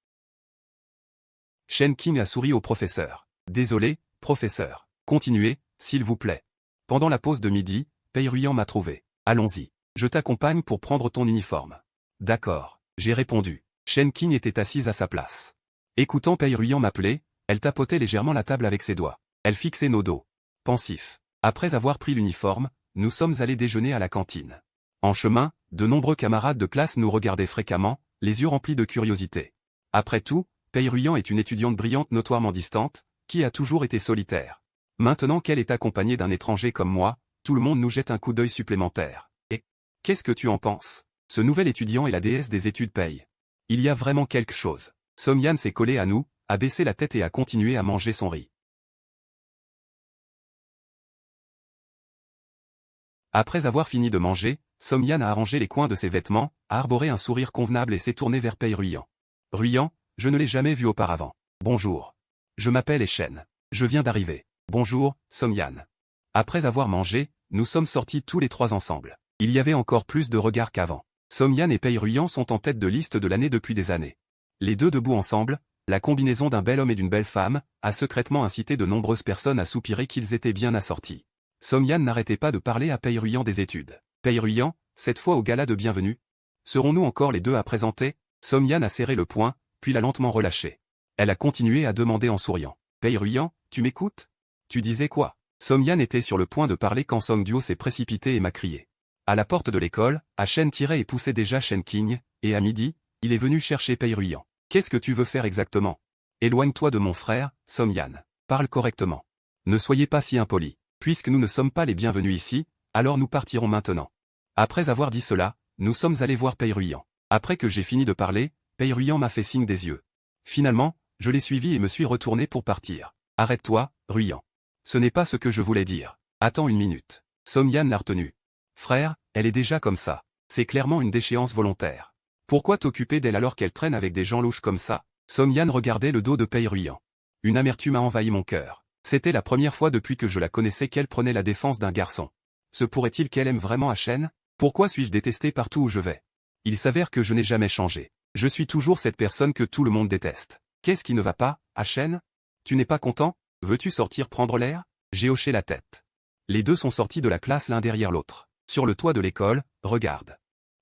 Shen Qing a souri au professeur. Désolé, professeur. Continuez, s'il vous plaît. Pendant la pause de midi, Pei Ruyan m'a trouvé. Allons-y. Je t'accompagne pour prendre ton uniforme. D'accord, j'ai répondu. Shen Qing était assise à sa place. Écoutant Pei Ruyan m'appeler, elle tapotait légèrement la table avec ses doigts. Elle fixait nos dos. Pensif. Après avoir pris l'uniforme, nous sommes allés déjeuner à la cantine. En chemin, de nombreux camarades de classe nous regardaient fréquemment, les yeux remplis de curiosité. Après tout, Pei Ruyan est une étudiante brillante notoirement distante, qui a toujours été solitaire. Maintenant qu'elle est accompagnée d'un étranger comme moi, tout le monde nous jette un coup d'œil supplémentaire. Et qu'est-ce que tu en penses? Ce nouvel étudiant est la déesse des études Pei. Il y a vraiment quelque chose. Somyan s'est collé à nous, a baissé la tête et a continué à manger son riz. Après avoir fini de manger, Somyan a arrangé les coins de ses vêtements, a arboré un sourire convenable et s'est tourné vers Pei Ruyan. Ruyan, je ne l'ai jamais vu auparavant. Bonjour. Je m'appelle Eshen. Je viens d'arriver. Bonjour, Somyan. Après avoir mangé, nous sommes sortis tous les trois ensemble. Il y avait encore plus de regards qu'avant. Somyan et Pei Ruyan sont en tête de liste de l'année depuis des années. Les deux debout ensemble, la combinaison d'un bel homme et d'une belle femme, a secrètement incité de nombreuses personnes à soupirer qu'ils étaient bien assortis. Somyan n'arrêtait pas de parler à Pei Ruyan des études. Pei Ruyan, cette fois au gala de bienvenue. Serons-nous encore les deux à présenter? Somyan a serré le poing, puis l'a lentement relâché. Elle a continué à demander en souriant. Pei Ruyan, tu m'écoutes? Tu disais quoi? Somyan était sur le point de parler quand Song Duo s'est précipité et m'a crié. À la porte de l'école, Shen tirait et poussait déjà Shen Qing, et à midi, il est venu chercher Pei Ruyan. Qu'est-ce que tu veux faire exactement? Éloigne-toi de mon frère, Song Yan. Parle correctement. Ne soyez pas si impoli. Puisque nous ne sommes pas les bienvenus ici, alors nous partirons maintenant. Après avoir dit cela, nous sommes allés voir Pei Ruyan. Après que j'ai fini de parler, Pei Ruyan m'a fait signe des yeux. Finalement, je l'ai suivi et me suis retourné pour partir. Arrête-toi, Ruyan. Ce n'est pas ce que je voulais dire. Attends une minute. Song Yan l'a retenu. Frère, elle est déjà comme ça. C'est clairement une déchéance volontaire. Pourquoi t'occuper d'elle alors qu'elle traîne avec des gens louches comme ça? Song Yan regardait le dos de Pei Ruyan. Une amertume a envahi mon cœur. C'était la première fois depuis que je la connaissais qu'elle prenait la défense d'un garçon. Se pourrait-il qu'elle aime vraiment Shen? Pourquoi suis-je détesté partout où je vais? Il s'avère que je n'ai jamais changé. Je suis toujours cette personne que tout le monde déteste. Qu'est-ce qui ne va pas, Shen? Tu n'es pas content? Veux-tu sortir prendre l'air? J'ai hoché la tête. Les deux sont sortis de la classe l'un derrière l'autre. Sur le toit de l'école, regarde.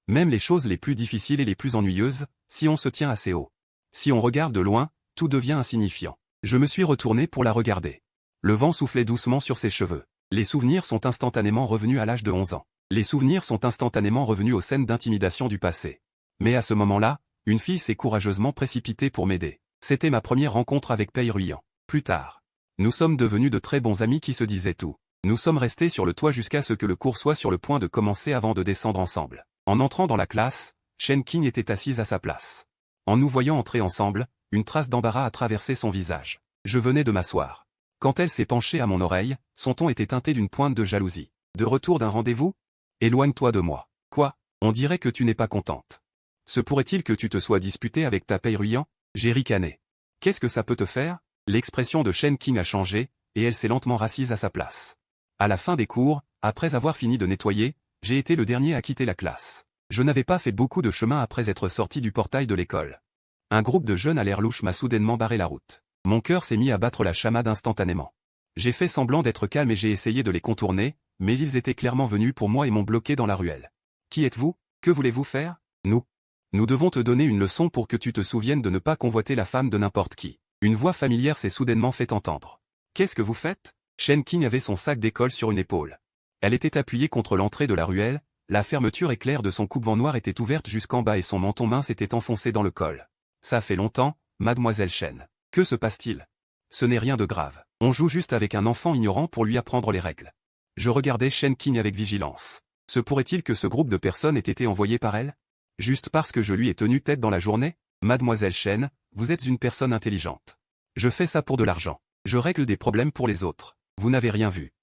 Même les choses les plus difficiles et les plus ennuyeuses, si on se tient assez haut. Si on regarde de loin, tout devient insignifiant. Je me suis retourné pour la regarder. Le vent soufflait doucement sur ses cheveux. Les souvenirs sont instantanément revenus à l'âge de 11 ans. Les souvenirs sont instantanément revenus aux scènes d'intimidation du passé. Mais à ce moment-là, une fille s'est courageusement précipitée pour m'aider. C'était ma première rencontre avec Pei Ruyan. Plus tard, nous sommes devenus de très bons amis qui se disaient tout. Nous sommes restés sur le toit jusqu'à ce que le cours soit sur le point de commencer avant de descendre ensemble. En entrant dans la classe, Shen Qing était assise à sa place. En nous voyant entrer ensemble, une trace d'embarras a traversé son visage. Je venais de m'asseoir. Quand elle s'est penchée à mon oreille, son ton était teinté d'une pointe de jalousie. De retour d'un rendez-vous? Éloigne-toi de moi. Quoi? On dirait que tu n'es pas contente. Se pourrait-il que tu te sois disputé avec ta Pei Ruyan? J'ai ricané. Qu'est-ce que ça peut te faire? L'expression de Shen Qing a changé, et elle s'est lentement rassise à sa place. À la fin des cours, après avoir fini de nettoyer, j'ai été le dernier à quitter la classe. Je n'avais pas fait beaucoup de chemin après être sorti du portail de l'école. Un groupe de jeunes à l'air louche m'a soudainement barré la route. Mon cœur s'est mis à battre la chamade instantanément. J'ai fait semblant d'être calme et j'ai essayé de les contourner, mais ils étaient clairement venus pour moi et m'ont bloqué dans la ruelle. Qui êtes-vous? Que voulez-vous faire? Nous. Nous devons te donner une leçon pour que tu te souviennes de ne pas convoiter la femme de n'importe qui. Une voix familière s'est soudainement fait entendre. Qu'est-ce que vous faites? Shen Qing avait son sac d'école sur une épaule. Elle était appuyée contre l'entrée de la ruelle, la fermeture éclair de son coupe-vent noir était ouverte jusqu'en bas et son menton mince était enfoncé dans le col. Ça fait longtemps, mademoiselle Shen. Que se passe-t-il? Ce n'est rien de grave. On joue juste avec un enfant ignorant pour lui apprendre les règles. Je regardais Shen Qing avec vigilance. Se pourrait-il que ce groupe de personnes ait été envoyé par elle? Juste parce que je lui ai tenu tête dans la journée? Mademoiselle Shen, vous êtes une personne intelligente. Je fais ça pour de l'argent. Je règle des problèmes pour les autres. Vous n'avez rien vu.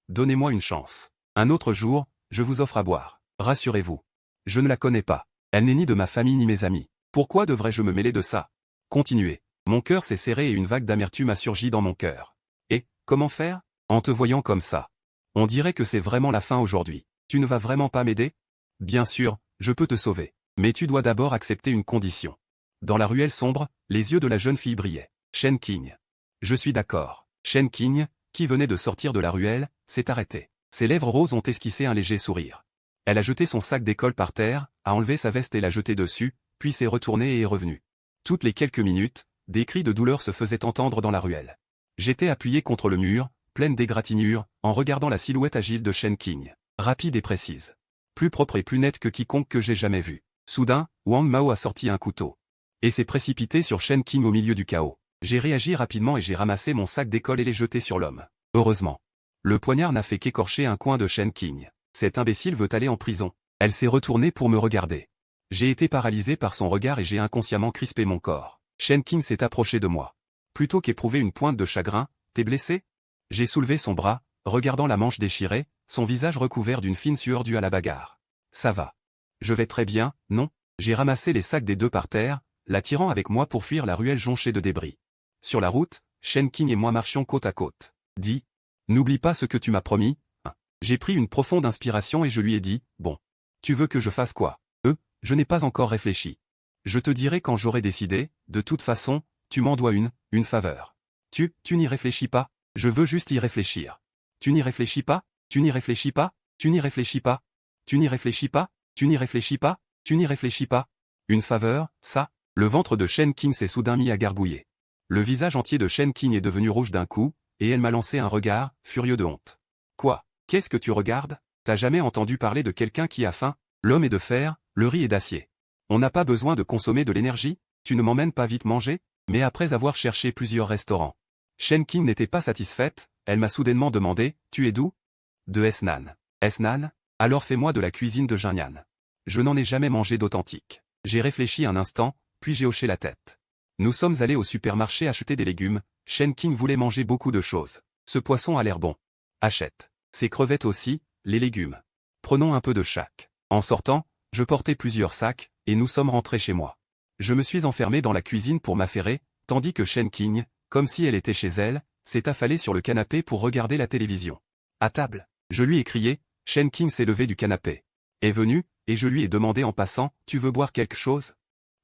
Donnez-moi une chance. Un autre jour, je vous offre à boire. Rassurez-vous. Je ne la connais pas. Elle n'est ni de ma famille ni mes amis. Pourquoi devrais-je me mêler de ça? Continuez. Mon cœur s'est serré et une vague d'amertume a surgi dans mon cœur. Et, comment faire? En te voyant comme ça. On dirait que c'est vraiment la fin aujourd'hui. Tu ne vas vraiment pas m'aider? Bien sûr, je peux te sauver. Mais tu dois d'abord accepter une condition. Dans la ruelle sombre, les yeux de la jeune fille brillaient. Shen Qing. Je suis d'accord. Shen Qing, qui venait de sortir de la ruelle, s'est arrêté. Ses lèvres roses ont esquissé un léger sourire. Elle a jeté son sac d'école par terre, a enlevé sa veste et l'a jeté dessus, puis s'est retournée et est revenue. Toutes les quelques minutes, des cris de douleur se faisaient entendre dans la ruelle. J'étais appuyé contre le mur, pleine d'égratignures, en regardant la silhouette agile de Shen Qing. Rapide et précise. Plus propre et plus nette que quiconque que j'ai jamais vu. Soudain, Wang Mao a sorti un couteau. Et s'est précipité sur Shen Qing au milieu du chaos. J'ai réagi rapidement et j'ai ramassé mon sac d'école et l'ai jeté sur l'homme. Heureusement. Le poignard n'a fait qu'écorcher un coin de Shen Qing. Cet imbécile veut aller en prison. Elle s'est retournée pour me regarder. J'ai été paralysé par son regard et j'ai inconsciemment crispé mon corps. Shen Qing s'est approché de moi. Plutôt qu'éprouver une pointe de chagrin, t'es blessé? J'ai soulevé son bras, regardant la manche déchirée, son visage recouvert d'une fine sueur due à la bagarre. Ça va. Je vais très bien, non? J'ai ramassé les sacs des deux par terre, l'attirant avec moi pour fuir la ruelle jonchée de débris. Sur la route, Shen Qing et moi marchions côte à côte. Dis. N'oublie pas ce que tu m'as promis. J'ai pris une profonde inspiration et je lui ai dit, bon. Tu veux que je fasse quoi? Je n'ai pas encore réfléchi. Je te dirai quand j'aurai décidé, de toute façon, tu m'en dois une faveur. Tu n'y réfléchis pas? Je veux juste y réfléchir. Tu n'y réfléchis pas? Tu n'y réfléchis pas? Tu n'y réfléchis pas? Tu n'y réfléchis pas? Tu n'y réfléchis pas? Tu n'y réfléchis pas? Une faveur, ça? Le ventre de Shen Qing s'est soudain mis à gargouiller. Le visage entier de Shen Qing est devenu rouge d'un coup, et elle m'a lancé un regard, furieux de honte. Quoi? Qu'est-ce que tu regardes? T'as jamais entendu parler de quelqu'un qui a faim? L'homme est de fer, le riz est d'acier. On n'a pas besoin de consommer de l'énergie? Tu ne m'emmènes pas vite manger? Mais après avoir cherché plusieurs restaurants, Shen Qing n'était pas satisfaite, elle m'a soudainement demandé, tu es d'où? De Henan. Henan? Alors fais-moi de la cuisine de Jiangnan. Je n'en ai jamais mangé d'authentique. J'ai réfléchi un instant, puis j'ai hoché la tête. Nous sommes allés au supermarché acheter des légumes, Shen Qing voulait manger beaucoup de choses. Ce poisson a l'air bon. Achète. Ces crevettes aussi, les légumes. Prenons un peu de chaque. En sortant, je portais plusieurs sacs, et nous sommes rentrés chez moi. Je me suis enfermé dans la cuisine pour m'affairer, tandis que Shen Qing, comme si elle était chez elle, s'est affalée sur le canapé pour regarder la télévision. À table, je lui ai crié, Shen Qing s'est levé du canapé. Est venu, et je lui ai demandé en passant, tu veux boire quelque chose?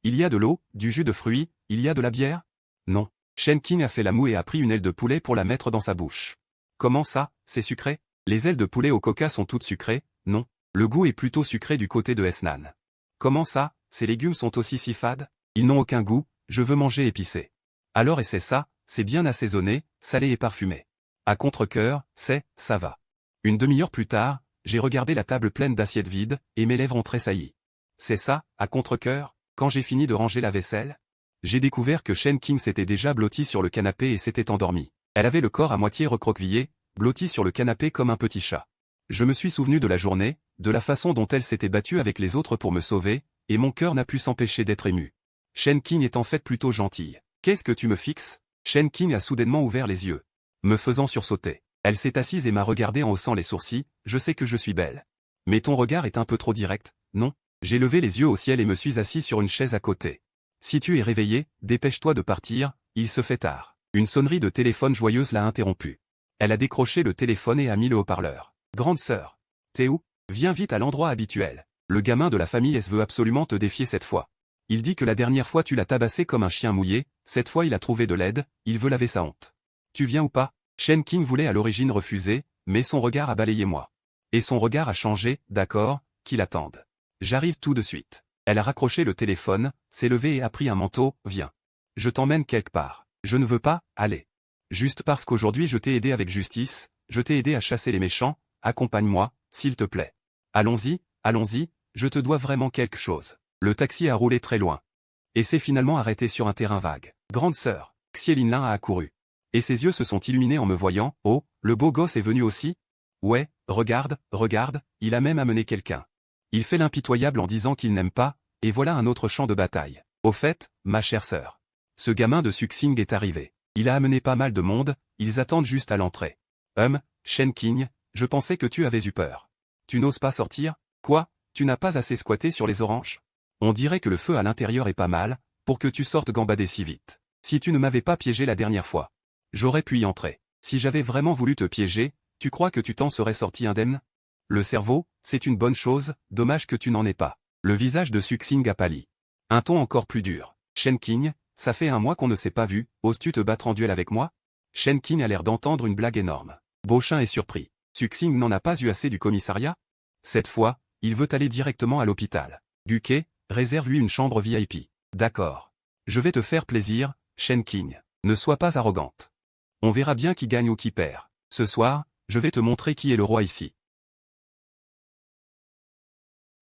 Il y a de l'eau, du jus de fruits, il y a de la bière? Non. Shen Qing a fait la moue et a pris une aile de poulet pour la mettre dans sa bouche. Comment ça, c'est sucré? Les ailes de poulet au coca sont toutes sucrées? Non. Le goût est plutôt sucré du côté de Henan. Comment ça, ces légumes sont aussi si fades? Ils n'ont aucun goût, je veux manger épicé. Alors et c'est ça, c'est bien assaisonné, salé et parfumé. À contre-cœur, ça va. Une demi-heure plus tard, j'ai regardé la table pleine d'assiettes vides, et mes lèvres ont tressailli. C'est ça, à contre-cœur, quand j'ai fini de ranger la vaisselle? J'ai découvert que Shen Qing s'était déjà blottie sur le canapé et s'était endormie. Elle avait le corps à moitié recroquevillé, blottie sur le canapé comme un petit chat. Je me suis souvenu de la journée, de la façon dont elle s'était battue avec les autres pour me sauver, et mon cœur n'a pu s'empêcher d'être ému. Shen Qing est en fait plutôt gentille. Qu'est-ce que tu me fixes? Shen Qing a soudainement ouvert les yeux, me faisant sursauter. Elle s'est assise et m'a regardé en haussant les sourcils, je sais que je suis belle. Mais ton regard est un peu trop direct, non? J'ai levé les yeux au ciel et me suis assis sur une chaise à côté. Si tu es réveillé, dépêche-toi de partir, il se fait tard. Une sonnerie de téléphone joyeuse l'a interrompue. Elle a décroché le téléphone et a mis le haut-parleur. Grande sœur. T'es où? Viens vite à l'endroit habituel. Le gamin de la famille S veut absolument te défier cette fois. Il dit que la dernière fois tu l'as tabassé comme un chien mouillé, cette fois il a trouvé de l'aide, il veut laver sa honte. Tu viens ou pas? Shen Qing voulait à l'origine refuser, mais son regard a balayé moi. Et son regard a changé, d'accord, qu'il attende. J'arrive tout de suite. Elle a raccroché le téléphone, s'est levée et a pris un manteau, viens. Je t'emmène quelque part. Je ne veux pas, allez. Juste parce qu'aujourd'hui je t'ai aidé avec justice, je t'ai aidé à chasser les méchants, accompagne-moi, s'il te plaît. Allons-y, allons-y, je te dois vraiment quelque chose. Le taxi a roulé très loin. Et s'est finalement arrêté sur un terrain vague. Grande sœur, Xielin Lin a accouru. Et ses yeux se sont illuminés en me voyant, oh, le beau gosse est venu aussi? Ouais, regarde, il a même amené quelqu'un. Il fait l'impitoyable en disant qu'il n'aime pas, et voilà un autre champ de bataille. Au fait, ma chère sœur. Ce gamin de Suxing est arrivé. Il a amené pas mal de monde, ils attendent juste à l'entrée. Shen Qing, je pensais que tu avais eu peur. Tu n'oses pas sortir? Quoi? Tu n'as pas assez squatté sur les oranges? On dirait que le feu à l'intérieur est pas mal, pour que tu sortes gambader si vite. Si tu ne m'avais pas piégé la dernière fois, j'aurais pu y entrer. Si j'avais vraiment voulu te piéger, tu crois que tu t'en serais sorti indemne? Le cerveau, c'est une bonne chose, dommage que tu n'en aies pas. Le visage de Suxing a pâli. Un ton encore plus dur. Shen Qing, ça fait un mois qu'on ne s'est pas vu, oses-tu te battre en duel avec moi? Shen Qing a l'air d'entendre une blague énorme. Beauchin est surpris. Suxing n'en a pas eu assez du commissariat? Cette fois, il veut aller directement à l'hôpital. Guquet, réserve-lui une chambre VIP. D'accord. Je vais te faire plaisir, Shen Qing. Ne sois pas arrogante. On verra bien qui gagne ou qui perd. Ce soir, je vais te montrer qui est le roi ici.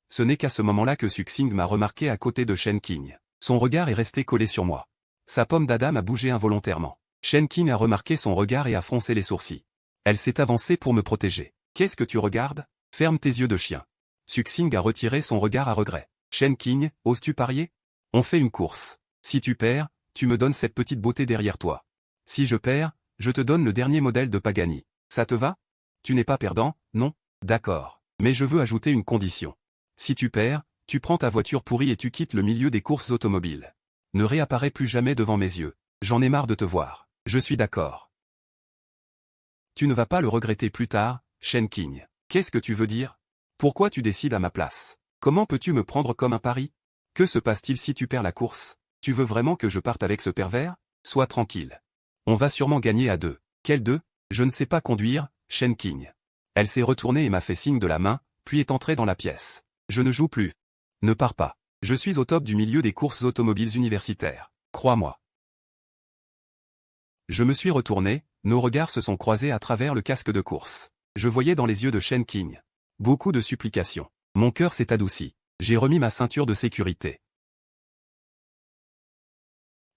Ce n'est qu'à ce moment-là que Suxing m'a remarqué à côté de Shen Qing. Son regard est resté collé sur moi. Sa pomme d'Adam a bougé involontairement. Shen Qing a remarqué son regard et a froncé les sourcils. Elle s'est avancée pour me protéger. Qu'est-ce que tu regardes? Ferme tes yeux de chien. Suxing a retiré son regard à regret. Shen Qing, oses-tu parier? On fait une course. Si tu perds, tu me donnes cette petite beauté derrière toi. Si je perds, je te donne le dernier modèle de Pagani. Ça te va? Tu n'es pas perdant, non? D'accord. Mais je veux ajouter une condition. Si tu perds, tu prends ta voiture pourrie et tu quittes le milieu des courses automobiles. Ne réapparais plus jamais devant mes yeux. J'en ai marre de te voir. Je suis d'accord. Tu ne vas pas le regretter plus tard, Shen Qing. Qu'est-ce que tu veux dire? Pourquoi tu décides à ma place? Comment peux-tu me prendre comme un pari? Que se passe-t-il si tu perds la course? Tu veux vraiment que je parte avec ce pervers? Sois tranquille. On va sûrement gagner à deux. Quel deux? Je ne sais pas conduire, Shen Qing. Elle s'est retournée et m'a fait signe de la main, puis est entrée dans la pièce. Je ne joue plus. Ne pars pas. Je suis au top du milieu des courses automobiles universitaires. Crois-moi. Je me suis retourné, nos regards se sont croisés à travers le casque de course. Je voyais dans les yeux de Shen Qing Beaucoup de supplications. Mon cœur s'est adouci. J'ai remis ma ceinture de sécurité.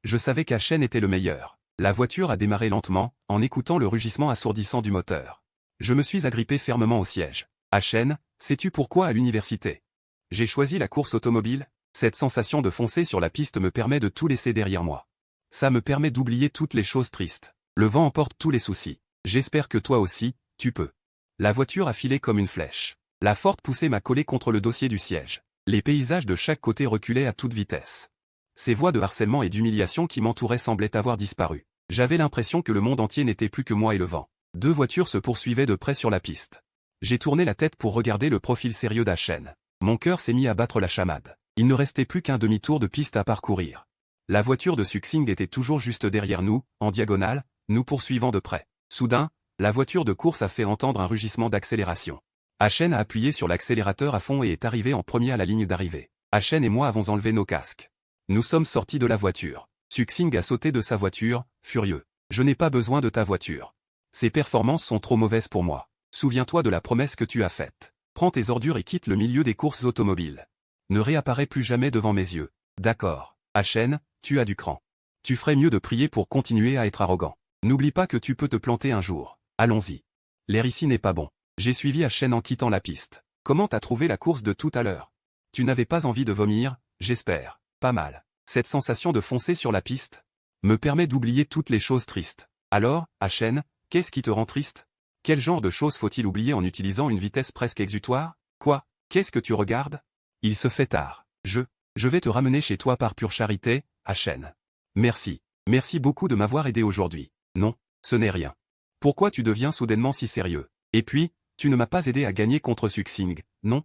Je savais qu'Achen était le meilleur. La voiture a démarré lentement, en écoutant le rugissement assourdissant du moteur. Je me suis agrippé fermement au siège. Achen, sais-tu pourquoi à l'université j'ai choisi la course automobile? Cette sensation de foncer sur la piste me permet de tout laisser derrière moi. Ça me permet d'oublier toutes les choses tristes. Le vent emporte tous les soucis. J'espère que toi aussi, tu peux. La voiture a filé comme une flèche. La forte poussée m'a collé contre le dossier du siège. Les paysages de chaque côté reculaient à toute vitesse. Ces voix de harcèlement et d'humiliation qui m'entouraient semblaient avoir disparu. J'avais l'impression que le monde entier n'était plus que moi et le vent. Deux voitures se poursuivaient de près sur la piste. J'ai tourné la tête pour regarder le profil sérieux d'Achen. Mon cœur s'est mis à battre la chamade. Il ne restait plus qu'un demi-tour de piste à parcourir. La voiture de Suxing était toujours juste derrière nous, en diagonale, nous poursuivant de près. Soudain, la voiture de course a fait entendre un rugissement d'accélération. Achen a appuyé sur l'accélérateur à fond et est arrivé en premier à la ligne d'arrivée. Achen et moi avons enlevé nos casques. Nous sommes sortis de la voiture. Suxing a sauté de sa voiture, furieux. Je n'ai pas besoin de ta voiture. Ces performances sont trop mauvaises pour moi. Souviens-toi de la promesse que tu as faite. Prends tes ordures et quitte le milieu des courses automobiles. Ne réapparais plus jamais devant mes yeux. D'accord. Achen, tu as du cran. Tu ferais mieux de prier pour continuer à être arrogant. N'oublie pas que tu peux te planter un jour. Allons-y. L'air ici n'est pas bon. J'ai suivi Achen en quittant la piste. Comment t'as trouvé la course de tout à l'heure? Tu n'avais pas envie de vomir, j'espère. Pas mal. Cette sensation de foncer sur la piste me permet d'oublier toutes les choses tristes. Alors, Achen, qu'est-ce qui te rend triste? Quel genre de choses faut-il oublier en utilisant une vitesse presque exutoire? Quoi? Qu'est-ce que tu regardes? Il se fait tard. Je vais te ramener chez toi par pure charité, Achen. Merci. Merci beaucoup de m'avoir aidé aujourd'hui. Non, ce n'est rien. Pourquoi tu deviens soudainement si sérieux? Et puis, tu ne m'as pas aidé à gagner contre Suxing, non?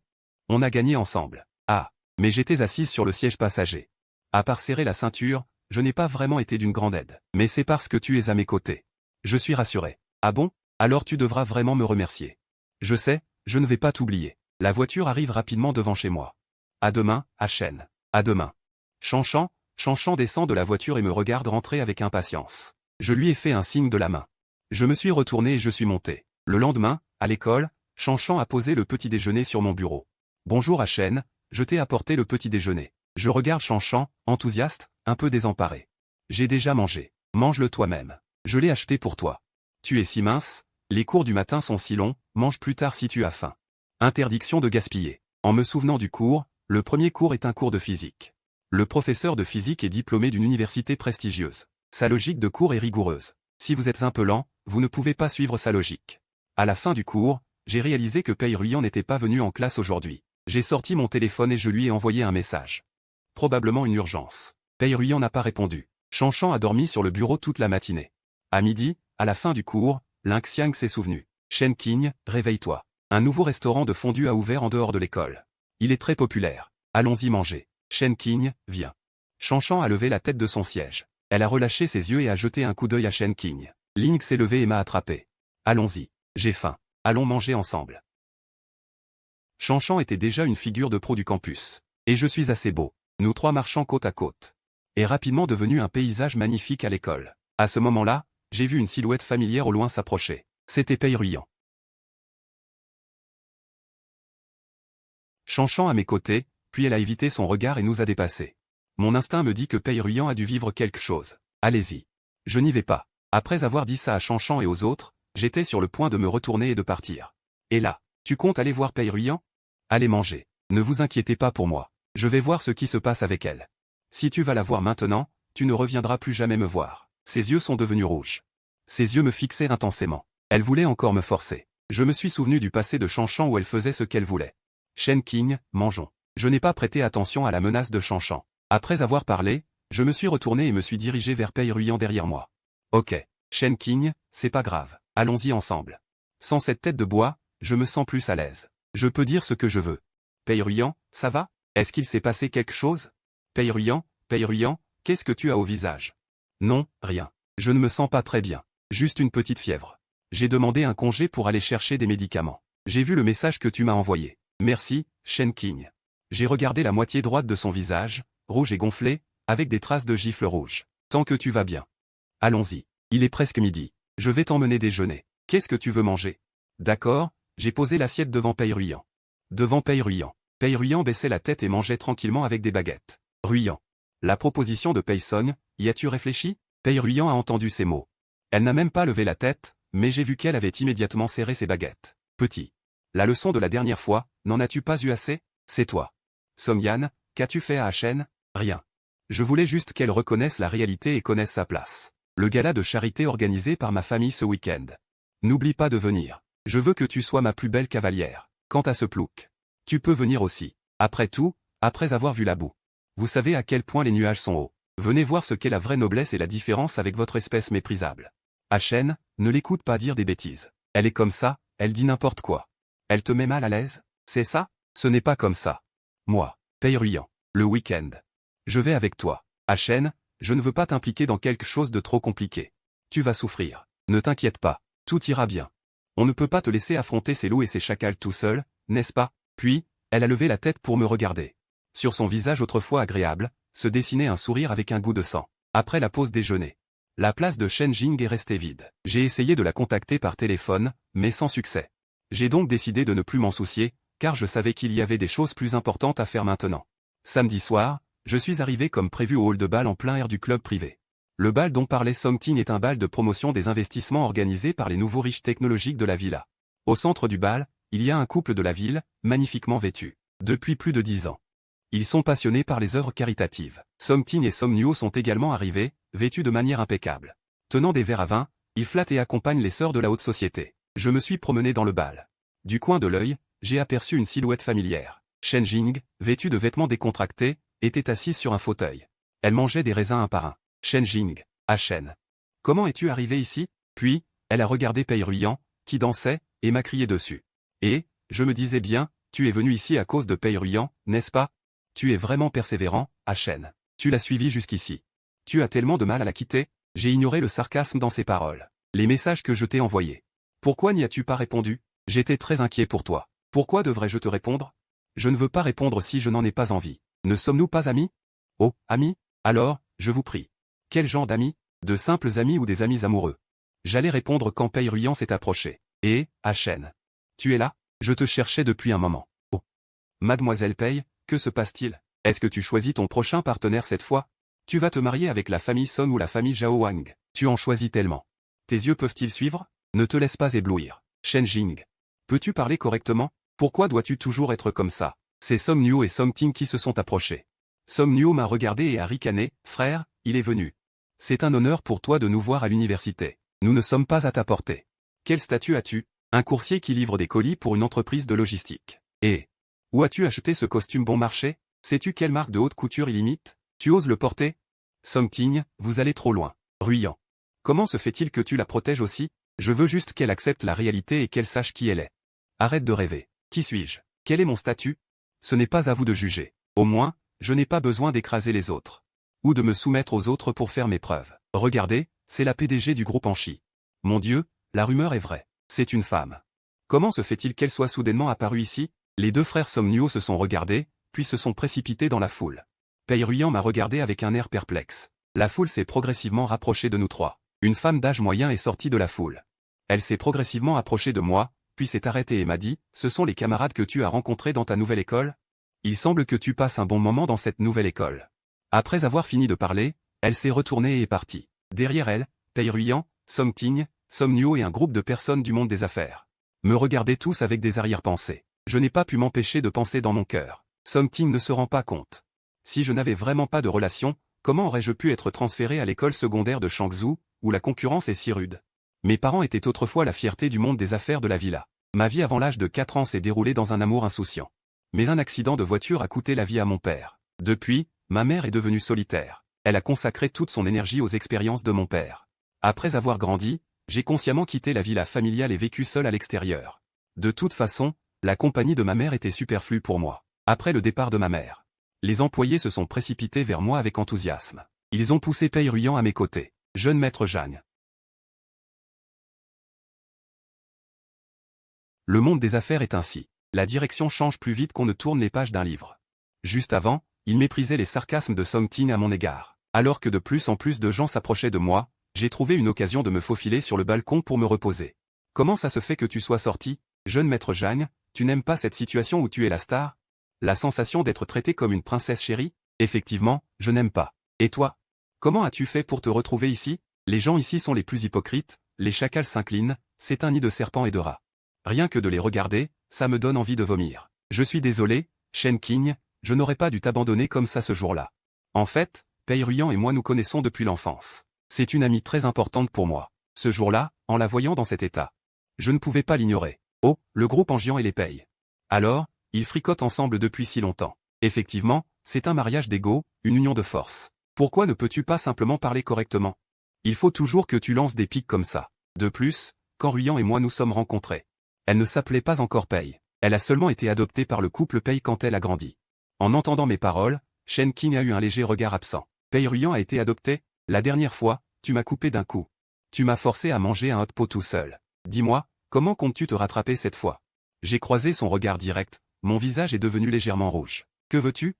On a gagné ensemble. Ah, mais j'étais assise sur le siège passager. À part serrer la ceinture, je n'ai pas vraiment été d'une grande aide. Mais c'est parce que tu es à mes côtés. Je suis rassuré. Ah bon? Alors tu devras vraiment me remercier. Je sais, je ne vais pas t'oublier. La voiture arrive rapidement devant chez moi. À demain, Achen. À demain. Chanchan descend de la voiture et me regarde rentrer avec impatience. Je lui ai fait un signe de la main. Je me suis retourné et je suis monté. Le lendemain, à l'école, Chanchan a posé le petit déjeuner sur mon bureau. Bonjour Achen, je t'ai apporté le petit déjeuner. Je regarde Chanchan, enthousiaste, un peu désemparé. J'ai déjà mangé. Mange-le toi-même. Je l'ai acheté pour toi. Tu es si mince, les cours du matin sont si longs, mange plus tard si tu as faim. Interdiction de gaspiller. En me souvenant du cours, le premier cours est un cours de physique. Le professeur de physique est diplômé d'une université prestigieuse. Sa logique de cours est rigoureuse. Si vous êtes un peu lent, vous ne pouvez pas suivre sa logique. À la fin du cours, j'ai réalisé que Pei Ruyan n'était pas venu en classe aujourd'hui. J'ai sorti mon téléphone et je lui ai envoyé un message. Probablement une urgence. Pei Ruyan n'a pas répondu. Chanchan a dormi sur le bureau toute la matinée. À midi, à la fin du cours, Ling Xiang s'est souvenu. Shen Qing, réveille-toi. Un nouveau restaurant de fondue a ouvert en dehors de l'école. Il est très populaire. Allons-y manger. Shen Qing, viens. Chanchan a levé la tête de son siège. Elle a relâché ses yeux et a jeté un coup d'œil à Shen Qing. Ling s'est levé et m'a attrapé. Allons-y. J'ai faim. Allons manger ensemble. Chanchan était déjà une figure de pro du campus. Et je suis assez beau. Nous trois marchant côte à côte. Est rapidement devenu un paysage magnifique à l'école. À ce moment-là, j'ai vu une silhouette familière au loin s'approcher. C'était Pei Ruyan. Chanchan à mes côtés, puis elle a évité son regard et nous a dépassés. Mon instinct me dit que Pei Ruyan a dû vivre quelque chose. Allez-y. Je n'y vais pas. Après avoir dit ça à Chanchan et aux autres, j'étais sur le point de me retourner et de partir. Et là, tu comptes aller voir Pei Ruyan? Allez manger. Ne vous inquiétez pas pour moi. Je vais voir ce qui se passe avec elle. Si tu vas la voir maintenant, tu ne reviendras plus jamais me voir. Ses yeux sont devenus rouges. Ses yeux me fixaient intensément. Elle voulait encore me forcer. Je me suis souvenu du passé de Chanchan où elle faisait ce qu'elle voulait. Shen Qing, mangeons. Je n'ai pas prêté attention à la menace de Chanchan. Après avoir parlé, je me suis retourné et me suis dirigé vers Pei Ruyan derrière moi. Ok. Shen Qing, c'est pas grave. Allons-y ensemble. Sans cette tête de bois, je me sens plus à l'aise. Je peux dire ce que je veux. Pei Ruyan, ça va? Est-ce qu'il s'est passé quelque chose? Pei Ruyan, qu'est-ce que tu as au visage? Non, rien. Je ne me sens pas très bien. Juste une petite fièvre. J'ai demandé un congé pour aller chercher des médicaments. J'ai vu le message que tu m'as envoyé. Merci, Shen Qing. J'ai regardé la moitié droite de son visage, rouge et gonflé, avec des traces de gifles rouges. Tant que tu vas bien. Allons-y. Il est presque midi. Je vais t'emmener déjeuner. Qu'est-ce que tu veux manger? D'accord, J'ai posé l'assiette devant Pei Ruyan. Devant Pei Ruyan. Pei Ruyan baissait la tête et mangeait tranquillement avec des baguettes. Ruyan. La proposition de Pei Song, y as-tu réfléchi? Pei Ruyan a entendu ces mots. Elle n'a même pas levé la tête, mais j'ai vu qu'elle avait immédiatement serré ses baguettes. Petit. La leçon de la dernière fois, n'en as-tu pas eu assez? C'est toi. Song-yan, qu'as-tu fait à Achen? Rien. Je voulais juste qu'elle reconnaisse la réalité et connaisse sa place. Le gala de charité organisé par ma famille ce week-end. N'oublie pas de venir. Je veux que tu sois ma plus belle cavalière. Quant à ce plouc, tu peux venir aussi. Après tout, après avoir vu la boue. Vous savez à quel point les nuages sont hauts. Venez voir ce qu'est la vraie noblesse et la différence avec votre espèce méprisable. Achen, ne l'écoute pas dire des bêtises. Elle est comme ça, elle dit n'importe quoi. Elle te met mal à l'aise? C'est ça? Ce n'est pas comme ça. Moi, Pei Ruyan, le week-end. Je vais avec toi. Achen, je ne veux pas t'impliquer dans quelque chose de trop compliqué. Tu vas souffrir. Ne t'inquiète pas, tout ira bien. On ne peut pas te laisser affronter ces loups et ces chacals tout seul, n'est-ce pas? Puis, elle a levé la tête pour me regarder. Sur son visage autrefois agréable, se dessinait un sourire avec un goût de sang. Après la pause déjeuner. La place de Shen Jing est restée vide. J'ai essayé de la contacter par téléphone, mais sans succès. J'ai donc décidé de ne plus m'en soucier, car je savais qu'il y avait des choses plus importantes à faire maintenant. Samedi soir, je suis arrivé comme prévu au hall de bal en plein air du club privé. Le bal dont parlait Song-tin est un bal de promotion des investissements organisé par les nouveaux riches technologiques de la villa. Au centre du bal, il y a un couple de la ville, magnifiquement vêtu. Depuis plus de 10 ans. Ils sont passionnés par les œuvres caritatives. Song-tin et Song-nuo sont également arrivés, vêtus de manière impeccable. Tenant des verres à vin, ils flattent et accompagnent les sœurs de la haute société. Je me suis promené dans le bal. Du coin de l'œil, j'ai aperçu une silhouette familière. Shen Jing, vêtue de vêtements décontractés, était assise sur un fauteuil. Elle mangeait des raisins un par un. Shen Jing, Achen. Comment es-tu arrivé ici? Puis, elle a regardé Pei Ruyan, qui dansait, et m'a crié dessus. Et, je me disais bien, tu es venu ici à cause de Pei Ruyan, n'est-ce pas? Tu es vraiment persévérant, Achen. Tu l'as suivi jusqu'ici. Tu as tellement de mal à la quitter? J'ai ignoré le sarcasme dans ses paroles. Les messages que je t'ai envoyés. Pourquoi n'y as-tu pas répondu? J'étais très inquiet pour toi. Pourquoi devrais-je te répondre? Je ne veux pas répondre si je n'en ai pas envie. Ne sommes-nous pas amis? Oh, amis? Alors, je vous prie. Quel genre d'amis? De simples amis ou des amis amoureux? J'allais répondre quand Pei Ruyan s'est approché. Et, Achen. Tu es là? Je te cherchais depuis un moment. Oh. Mademoiselle Pei, que se passe-t-il? Est-ce que tu choisis ton prochain partenaire cette fois? Tu vas te marier avec la famille Song ou la famille Zhao Wang. Tu en choisis tellement. Tes yeux peuvent-ils suivre? Ne te laisse pas éblouir. Shen Jing. Peux-tu parler correctement? Pourquoi dois-tu toujours être comme ça? C'est Song-nuo et Song-tin qui se sont approchés. Song-nuo m'a regardé et a ricané. Frère, il est venu. C'est un honneur pour toi de nous voir à l'université. Nous ne sommes pas à ta portée. Quel statut as-tu? Un coursier qui livre des colis pour une entreprise de logistique. Et où as-tu acheté ce costume bon marché? Sais-tu quelle marque de haute couture il imite? Tu oses le porter? Song-tin, vous allez trop loin. Ruyan. Comment se fait-il que tu la protèges aussi? Je veux juste qu'elle accepte la réalité et qu'elle sache qui elle est. Arrête de rêver. Qui suis-je? Quel est mon statut? Ce n'est pas à vous de juger. Au moins, je n'ai pas besoin d'écraser les autres. Ou de me soumettre aux autres pour faire mes preuves. Regardez, c'est la PDG du groupe Anchi. Mon Dieu, la rumeur est vraie. C'est une femme. Comment se fait-il qu'elle soit soudainement apparue ici? Les deux frères Song-nuo se sont regardés, puis se sont précipités dans la foule. Pei Ruyan m'a regardé avec un air perplexe. La foule s'est progressivement rapprochée de nous trois. Une femme d'âge moyen est sortie de la foule. Elle s'est progressivement approchée de moi, puis s'est arrêtée et m'a dit, « Ce sont les camarades que tu as rencontrés dans ta nouvelle école? Il semble que tu passes un bon moment dans cette nouvelle école. » Après avoir fini de parler, elle s'est retournée et est partie. Derrière elle, Pei Ruyan, Song-tin, Song-nuo et un groupe de personnes du monde des affaires. Me regardaient tous avec des arrière-pensées. Je n'ai pas pu m'empêcher de penser dans mon cœur. Song-tin ne se rend pas compte. Si je n'avais vraiment pas de relation, comment aurais-je pu être transféré à l'école secondaire de Shangzhou, où la concurrence est si rude? Mes parents étaient autrefois la fierté du monde des affaires de la villa. Ma vie avant l'âge de 4 ans s'est déroulée dans un amour insouciant. Mais un accident de voiture a coûté la vie à mon père. Depuis, ma mère est devenue solitaire. Elle a consacré toute son énergie aux expériences de mon père. Après avoir grandi, j'ai consciemment quitté la villa familiale et vécu seul à l'extérieur. De toute façon, la compagnie de ma mère était superflue pour moi. Après le départ de ma mère, les employés se sont précipités vers moi avec enthousiasme. Ils ont poussé Pei Ruyan à mes côtés. Jeune maître Jeanne. Le monde des affaires est ainsi. La direction change plus vite qu'on ne tourne les pages d'un livre. Juste avant, il méprisait les sarcasmes de Song-tin à mon égard. Alors que de plus en plus de gens s'approchaient de moi, j'ai trouvé une occasion de me faufiler sur le balcon pour me reposer. Comment ça se fait que tu sois sorti? Jeune maître Jagne, tu n'aimes pas cette situation où tu es la star? La sensation d'être traité comme une princesse chérie? Effectivement, je n'aime pas. Et toi? Comment as-tu fait pour te retrouver ici? Les gens ici sont les plus hypocrites, les chacals s'inclinent, c'est un nid de serpents et de rats. Rien que de les regarder, ça me donne envie de vomir. Je suis désolé, Shen Qing, je n'aurais pas dû t'abandonner comme ça ce jour-là. En fait, Pei Ruyan et moi nous connaissons depuis l'enfance. C'est une amie très importante pour moi. Ce jour-là, en la voyant dans cet état, je ne pouvais pas l'ignorer. Oh, le groupe Angian et les Pei. Alors, ils fricotent ensemble depuis si longtemps. Effectivement, c'est un mariage d'ego, une union de force. Pourquoi ne peux-tu pas simplement parler correctement? Il faut toujours que tu lances des pics comme ça. De plus, quand Ruyan et moi nous sommes rencontrés, elle ne s'appelait pas encore Pei. Elle a seulement été adoptée par le couple Pei quand elle a grandi. En entendant mes paroles, Shen Qing a eu un léger regard absent. Pei Ruyan a été adopté? La dernière fois, tu m'as coupé d'un coup. Tu m'as forcé à manger un hot pot tout seul. Dis-moi, comment comptes-tu te rattraper cette fois? J'ai croisé son regard direct, mon visage est devenu légèrement rouge. Que veux-tu?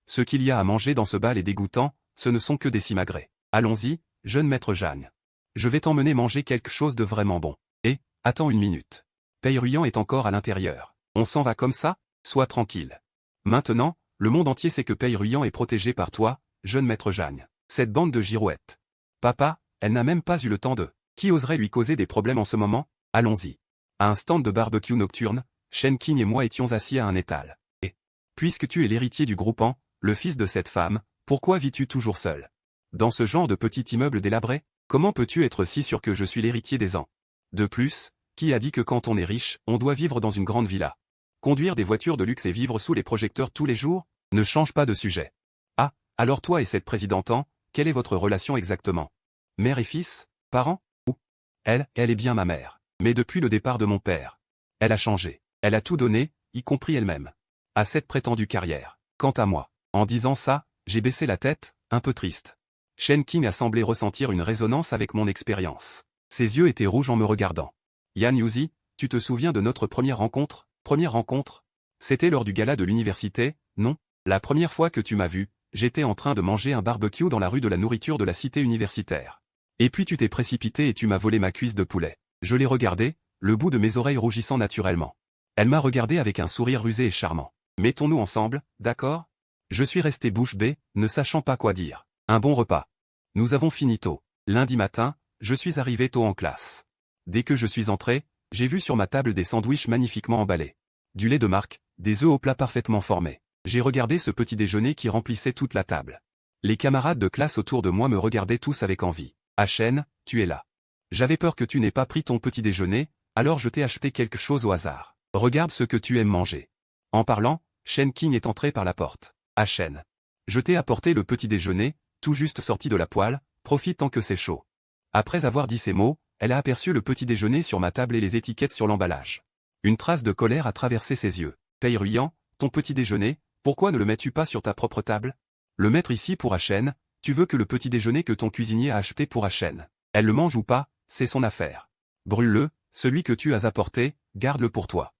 Ce qu'il y a à manger dans ce bal est dégoûtant, ce ne sont que des simagrées. Allons-y, jeune maître Jagne. Je vais t'emmener manger quelque chose de vraiment bon. Et, attends une minute. Pei Ruyan est encore à l'intérieur. On s'en va comme ça? Sois tranquille. Maintenant, le monde entier sait que Pei Ruyan est protégé par toi, jeune maître Jagne. Cette bande de girouettes. Papa, elle n'a même pas eu le temps de... Qui oserait lui causer des problèmes en ce moment? Allons-y. À un stand de barbecue nocturne, Shen Qing et moi étions assis à un étal. Et, puisque tu es l'héritier du groupant, le fils de cette femme, pourquoi vis-tu toujours seul? Dans ce genre de petit immeuble délabré? Comment peux-tu être si sûr que je suis l'héritier des ans? De plus, qui a dit que quand on est riche, on doit vivre dans une grande villa? Conduire des voitures de luxe et vivre sous les projecteurs tous les jours? Ne change pas de sujet. Ah, alors toi et cette présidente, quelle est votre relation exactement? Mère et fils? Parents? Ou? Elle est bien ma mère. Mais depuis le départ de mon père, elle a changé. Elle a tout donné, y compris elle-même, à cette prétendue carrière. Quant à moi, en disant ça, j'ai baissé la tête, un peu triste. Shen Qing a semblé ressentir une résonance avec mon expérience. Ses yeux étaient rouges en me regardant. Yan Yuzi, tu te souviens de notre première rencontre? Première rencontre? C'était lors du gala de l'université, non? La première fois que tu m'as vu, j'étais en train de manger un barbecue dans la rue de la nourriture de la cité universitaire. Et puis tu t'es précipité et tu m'as volé ma cuisse de poulet. Je l'ai regardée, le bout de mes oreilles rougissant naturellement. Elle m'a regardé avec un sourire rusé et charmant. Mettons-nous ensemble, d'accord? Je suis resté bouche bée, ne sachant pas quoi dire. Un bon repas. Nous avons fini tôt. Lundi matin, je suis arrivé tôt en classe. Dès que je suis entré, j'ai vu sur ma table des sandwichs magnifiquement emballés. Du lait de marque, des œufs au plat parfaitement formés. J'ai regardé ce petit déjeuner qui remplissait toute la table. Les camarades de classe autour de moi me regardaient tous avec envie. Ah Shen, tu es là. J'avais peur que tu n'aies pas pris ton petit déjeuner, alors je t'ai acheté quelque chose au hasard. Regarde ce que tu aimes manger. En parlant, Shen Qing est entré par la porte. Ah Shen. Je t'ai apporté le petit déjeuner, tout juste sorti de la poêle, profite tant que c'est chaud. Après avoir dit ces mots, elle a aperçu le petit déjeuner sur ma table et les étiquettes sur l'emballage. Une trace de colère a traversé ses yeux. Pei Ruyan, ton petit déjeuner, pourquoi ne le mets-tu pas sur ta propre table? Le mettre ici pour Shen, tu veux que le petit déjeuner que ton cuisinier a acheté pour Shen, elle le mange ou pas, c'est son affaire. Brûle-le, celui que tu as apporté, garde-le pour toi.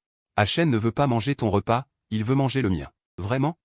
Shen ne veut pas manger ton repas, il veut manger le mien. Vraiment?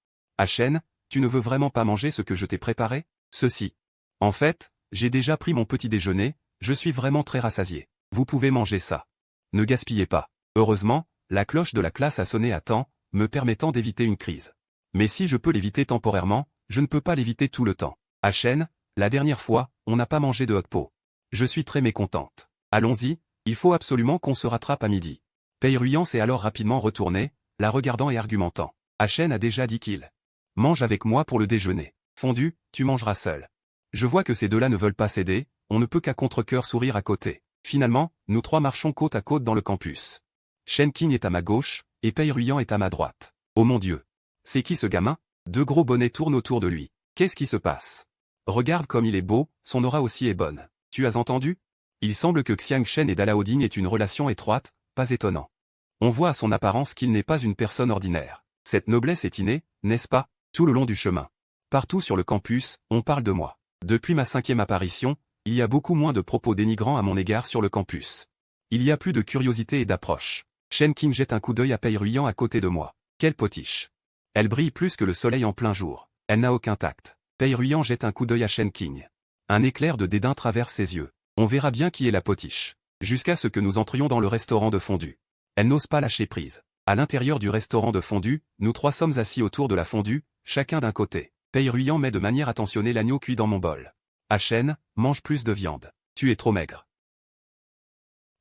Shen, tu ne veux vraiment pas manger ce que je t'ai préparé? Ceci. En fait, j'ai déjà pris mon petit déjeuner, je suis vraiment très rassasié. Vous pouvez manger ça. Ne gaspillez pas. Heureusement, la cloche de la classe a sonné à temps, me permettant d'éviter une crise. Mais si je peux l'éviter temporairement, je ne peux pas l'éviter tout le temps. Shen, la dernière fois, on n'a pas mangé de hot pot. Je suis très mécontente. Allons-y, il faut absolument qu'on se rattrape à midi. Pei Ruyan s'est alors rapidement retourné, la regardant et argumentant. Shen a déjà dit qu'il mange avec moi pour le déjeuner. Fondu, tu mangeras seul. Je vois que ces deux-là ne veulent pas céder, on ne peut qu'à contre-cœur sourire à côté. Finalement, nous trois marchons côte à côte dans le campus. Shen Qing est à ma gauche, et Pei Ruyan est à ma droite. Oh mon Dieu! C'est qui ce gamin? Deux gros bonnets tournent autour de lui. Qu'est-ce qui se passe? Regarde comme il est beau, son aura aussi est bonne. Tu as entendu? Il semble que Xiang Shen et Dalaoding aient une relation étroite, pas étonnant. On voit à son apparence qu'il n'est pas une personne ordinaire. Cette noblesse est innée, n'est-ce pas? Tout le long du chemin. Partout sur le campus, on parle de moi. Depuis ma 5e apparition, il y a beaucoup moins de propos dénigrants à mon égard sur le campus. Il y a plus de curiosité et d'approche. Shen Qing jette un coup d'œil à Pei Ruyan à côté de moi. Quelle potiche. Elle brille plus que le soleil en plein jour. Elle n'a aucun tact. Pei Ruyan jette un coup d'œil à Shen Qing. Un éclair de dédain traverse ses yeux. On verra bien qui est la potiche. Jusqu'à ce que nous entrions dans le restaurant de fondue. Elle n'ose pas lâcher prise. À l'intérieur du restaurant de fondue, nous trois sommes assis autour de la fondue, chacun d'un côté. Pei-Ruyan met de manière attentionnée l'agneau cuit dans mon bol. Chen, mange plus de viande. Tu es trop maigre.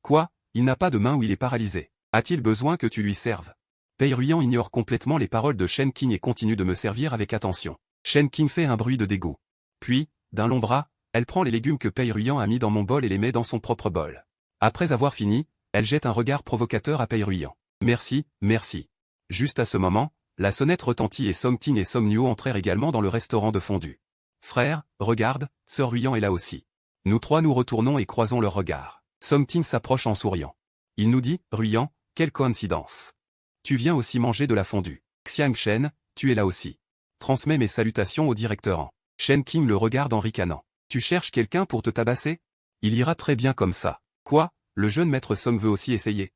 Quoi? Il n'a pas de main ou il est paralysé. A-t-il besoin que tu lui serves? Pei-Ruyan ignore complètement les paroles de Shen Qing et continue de me servir avec attention. Shen Qing fait un bruit de dégoût. Puis, d'un long bras, elle prend les légumes que Pei-Ruyan a mis dans mon bol et les met dans son propre bol. Après avoir fini, elle jette un regard provocateur à Pei-Ruyan. Merci, merci. Juste à ce moment, la sonnette retentit et Song Ting et Song Nuo entrèrent également dans le restaurant de fondue. Frère, regarde, Sœur Ruyan est là aussi. Nous trois nous retournons et croisons leurs regards. Song Ting s'approche en souriant. Il nous dit, Ruyan, quelle coïncidence. Tu viens aussi manger de la fondue. Xiang Shen, tu es là aussi. Transmets mes salutations au directeur. Shen Qing le regarde en ricanant. Tu cherches quelqu'un pour te tabasser? Il ira très bien comme ça. Quoi? Le jeune maître Song veut aussi essayer.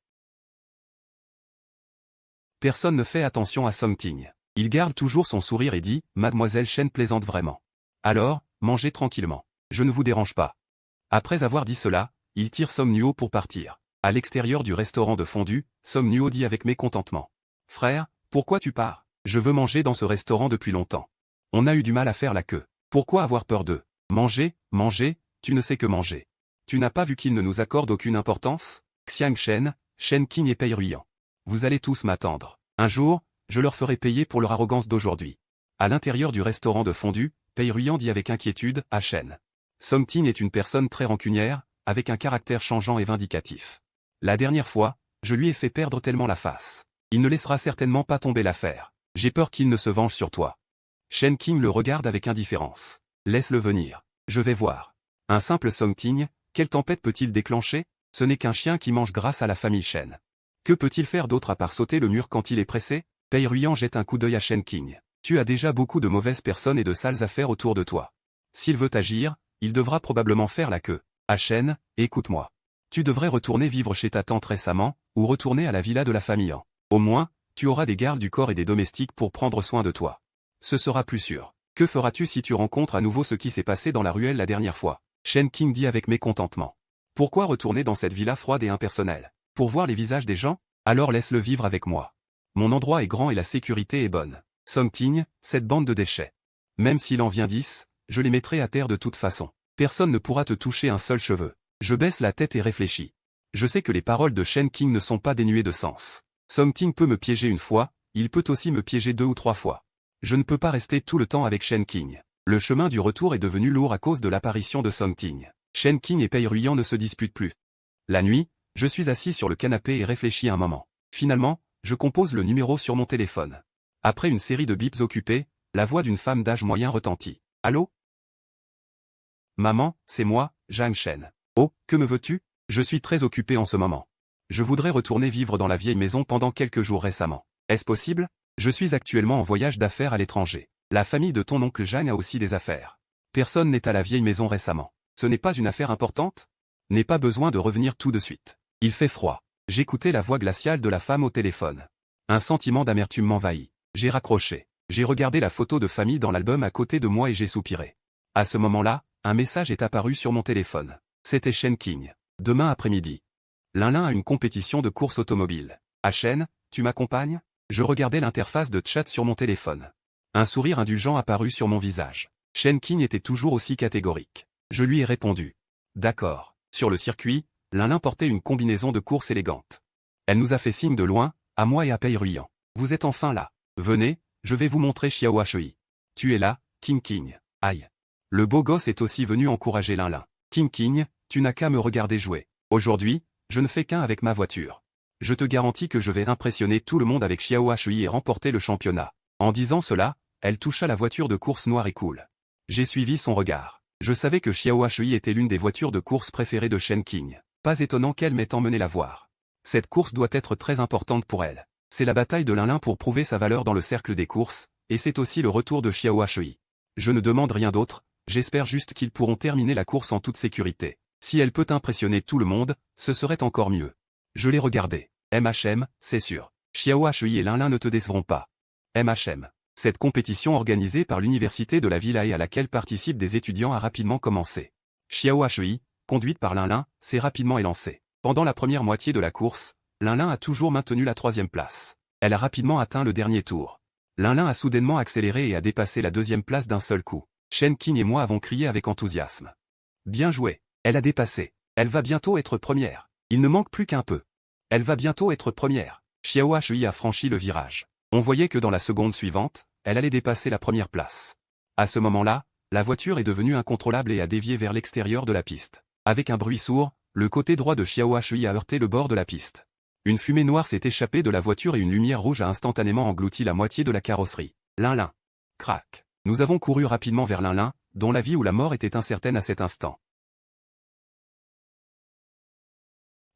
Personne ne fait attention à Song Ting. Il garde toujours son sourire et dit, Mademoiselle Shen plaisante vraiment. Alors, mangez tranquillement. Je ne vous dérange pas. Après avoir dit cela, il tire Song Nuo pour partir. À l'extérieur du restaurant de fondue, Song Nuo dit avec mécontentement. Frère, pourquoi tu pars? Je veux manger dans ce restaurant depuis longtemps. On a eu du mal à faire la queue. Pourquoi avoir peur d'eux? Manger, manger, tu ne sais que manger. Tu n'as pas vu qu'ils ne nous accordent aucune importance? Xiang Shen, Shen Qing et Pei-Ruyan. Vous allez tous m'attendre. Un jour, je leur ferai payer pour leur arrogance d'aujourd'hui. À l'intérieur du restaurant de fondue, Pei-Ruyan dit avec inquiétude à Shen. Song Ting est une personne très rancunière, avec un caractère changeant et vindicatif. La dernière fois, je lui ai fait perdre tellement la face. Il ne laissera certainement pas tomber l'affaire. J'ai peur qu'il ne se venge sur toi. Shen Qing le regarde avec indifférence. Laisse-le venir. Je vais voir. Un simple Song Ting, quelle tempête peut-il déclencher? Ce n'est qu'un chien qui mange grâce à la famille Shen. Que peut-il faire d'autre à part sauter le mur quand il est pressé? Pei-Ruyan jette un coup d'œil à Shen Qing. Tu as déjà beaucoup de mauvaises personnes et de sales affaires autour de toi. S'il veut agir, il devra probablement faire la queue. Shen, écoute-moi. Tu devrais retourner vivre chez ta tante récemment, ou retourner à la villa de la famille. Au moins, tu auras des gardes du corps et des domestiques pour prendre soin de toi. Ce sera plus sûr. Que feras-tu si tu rencontres à nouveau ce qui s'est passé dans la ruelle la dernière fois? Shen Qing dit avec mécontentement. Pourquoi retourner dans cette villa froide et impersonnelle? Pour voir les visages des gens? Alors laisse-le vivre avec moi. Mon endroit est grand et la sécurité est bonne. Song Ting, cette bande de déchets. Même s'il en vient 10, je les mettrai à terre de toute façon. Personne ne pourra te toucher un seul cheveu. Je baisse la tête et réfléchis. Je sais que les paroles de Shen Qing ne sont pas dénuées de sens. Song Ting peut me piéger une fois, il peut aussi me piéger 2 ou 3 fois. Je ne peux pas rester tout le temps avec Shen Qing. Le chemin du retour est devenu lourd à cause de l'apparition de Song Ting. Shen Qing et Pei-Ruyan ne se disputent plus. La nuit, je suis assis sur le canapé et réfléchis un moment. Finalement, je compose le numéro sur mon téléphone. Après une série de bips occupés, la voix d'une femme d'âge moyen retentit. Allô? Maman, c'est moi, Zhang Shen. Oh, que me veux-tu? Je suis très occupé en ce moment. Je voudrais retourner vivre dans la vieille maison pendant quelques jours récemment. Est-ce possible? Je suis actuellement en voyage d'affaires à l'étranger. La famille de ton oncle Zhang a aussi des affaires. Personne n'est à la vieille maison récemment. Ce n'est pas une affaire importante? N'ai pas besoin de revenir tout de suite. Il fait froid. J'écoutais la voix glaciale de la femme au téléphone. Un sentiment d'amertume m'envahit. J'ai raccroché. J'ai regardé la photo de famille dans l'album à côté de moi et j'ai soupiré. À ce moment-là, un message est apparu sur mon téléphone. C'était Shen Qing. Demain après-midi. L'un a une compétition de course automobile. Shen, tu m'accompagnes? Je regardais l'interface de chat sur mon téléphone. Un sourire indulgent apparut sur mon visage. Shen Qing était toujours aussi catégorique. Je lui ai répondu. D'accord. Sur le circuit, l'un portait une combinaison de course élégante. Elle nous a fait signe de loin, à moi et à Pei-Ruyan. Vous êtes enfin là. Venez, je vais vous montrer Xiao Shui. Tu es là, King King. Aïe. Le beau gosse est aussi venu encourager l'un. King King, tu n'as qu'à me regarder jouer. Aujourd'hui, je ne fais qu'un avec ma voiture. Je te garantis que je vais impressionner tout le monde avec Xiao Shui et remporter le championnat. En disant cela, elle toucha la voiture de course noire et cool. J'ai suivi son regard. Je savais que Xiao Shui était l'une des voitures de course préférées de Shen Qing. Pas étonnant qu'elle m'ait emmené la voir. Cette course doit être très importante pour elle. C'est la bataille de l'un pour prouver sa valeur dans le cercle des courses, et c'est aussi le retour de Xiao Shui. Je ne demande rien d'autre, j'espère juste qu'ils pourront terminer la course en toute sécurité. Si elle peut impressionner tout le monde, ce serait encore mieux. Je l'ai regardé. MHM, c'est sûr. Xiao Shui et l'un ne te décevront pas. MHM. Cette compétition organisée par l'université de la ville et à laquelle participent des étudiants a rapidement commencé. Xiao Shui, conduite par Linlin, s'est rapidement élancée. Pendant la première moitié de la course, Linlin a toujours maintenu la 3e place. Elle a rapidement atteint le dernier tour. Linlin a soudainement accéléré et a dépassé la 2e place d'un seul coup. Shen Qing et moi avons crié avec enthousiasme. Bien joué. Elle a dépassé. Elle va bientôt être première. Il ne manque plus qu'un peu. Elle va bientôt être première. Xiao Hui a franchi le virage. On voyait que dans la seconde suivante, elle allait dépasser la première place. À ce moment-là, la voiture est devenue incontrôlable et a dévié vers l'extérieur de la piste. Avec un bruit sourd, le côté droit de Xiao Hui a heurté le bord de la piste. Une fumée noire s'est échappée de la voiture et une lumière rouge a instantanément englouti la moitié de la carrosserie. Linlin. Crac. Nous avons couru rapidement vers Linlin, dont la vie ou la mort était incertaine à cet instant.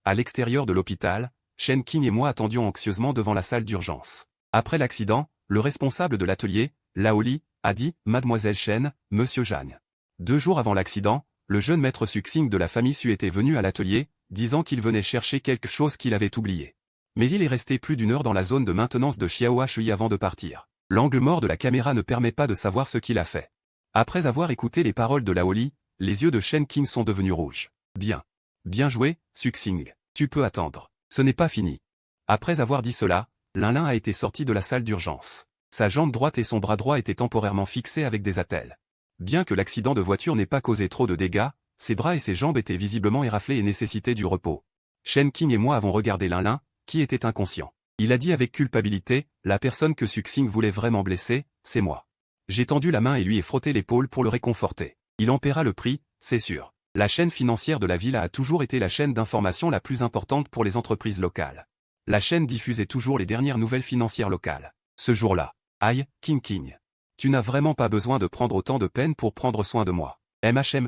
À l'extérieur de l'hôpital, Shen Qing et moi attendions anxieusement devant la salle d'urgence. Après l'accident, le responsable de l'atelier, Lao Li, a dit « Mademoiselle Shen, Monsieur Zhang ». 2 jours avant l'accident, le jeune maître Suxing de la famille Su était venu à l'atelier, disant qu'il venait chercher quelque chose qu'il avait oublié. Mais il est resté plus d'1 heure dans la zone de maintenance de Xiao Hui avant de partir. L'angle mort de la caméra ne permet pas de savoir ce qu'il a fait. Après avoir écouté les paroles de Lao Li, les yeux de Shen Qing sont devenus rouges. Bien. Bien joué, Suxing. Tu peux attendre. Ce n'est pas fini. Après avoir dit cela, Linlin a été sorti de la salle d'urgence. Sa jambe droite et son bras droit étaient temporairement fixés avec des attelles. Bien que l'accident de voiture n'ait pas causé trop de dégâts, ses bras et ses jambes étaient visiblement éraflés et nécessitaient du repos. Shen Qing et moi avons regardé Linlin, qui était inconscient. Il a dit avec culpabilité, la personne que Suxing voulait vraiment blesser, c'est moi. J'ai tendu la main et lui ai frotté l'épaule pour le réconforter. Il en paiera le prix, c'est sûr. La chaîne financière de la ville a toujours été la chaîne d'information la plus importante pour les entreprises locales. La chaîne diffusait toujours les dernières nouvelles financières locales. Ce jour-là, aïe, Qing. Tu n'as vraiment pas besoin de prendre autant de peine pour prendre soin de moi.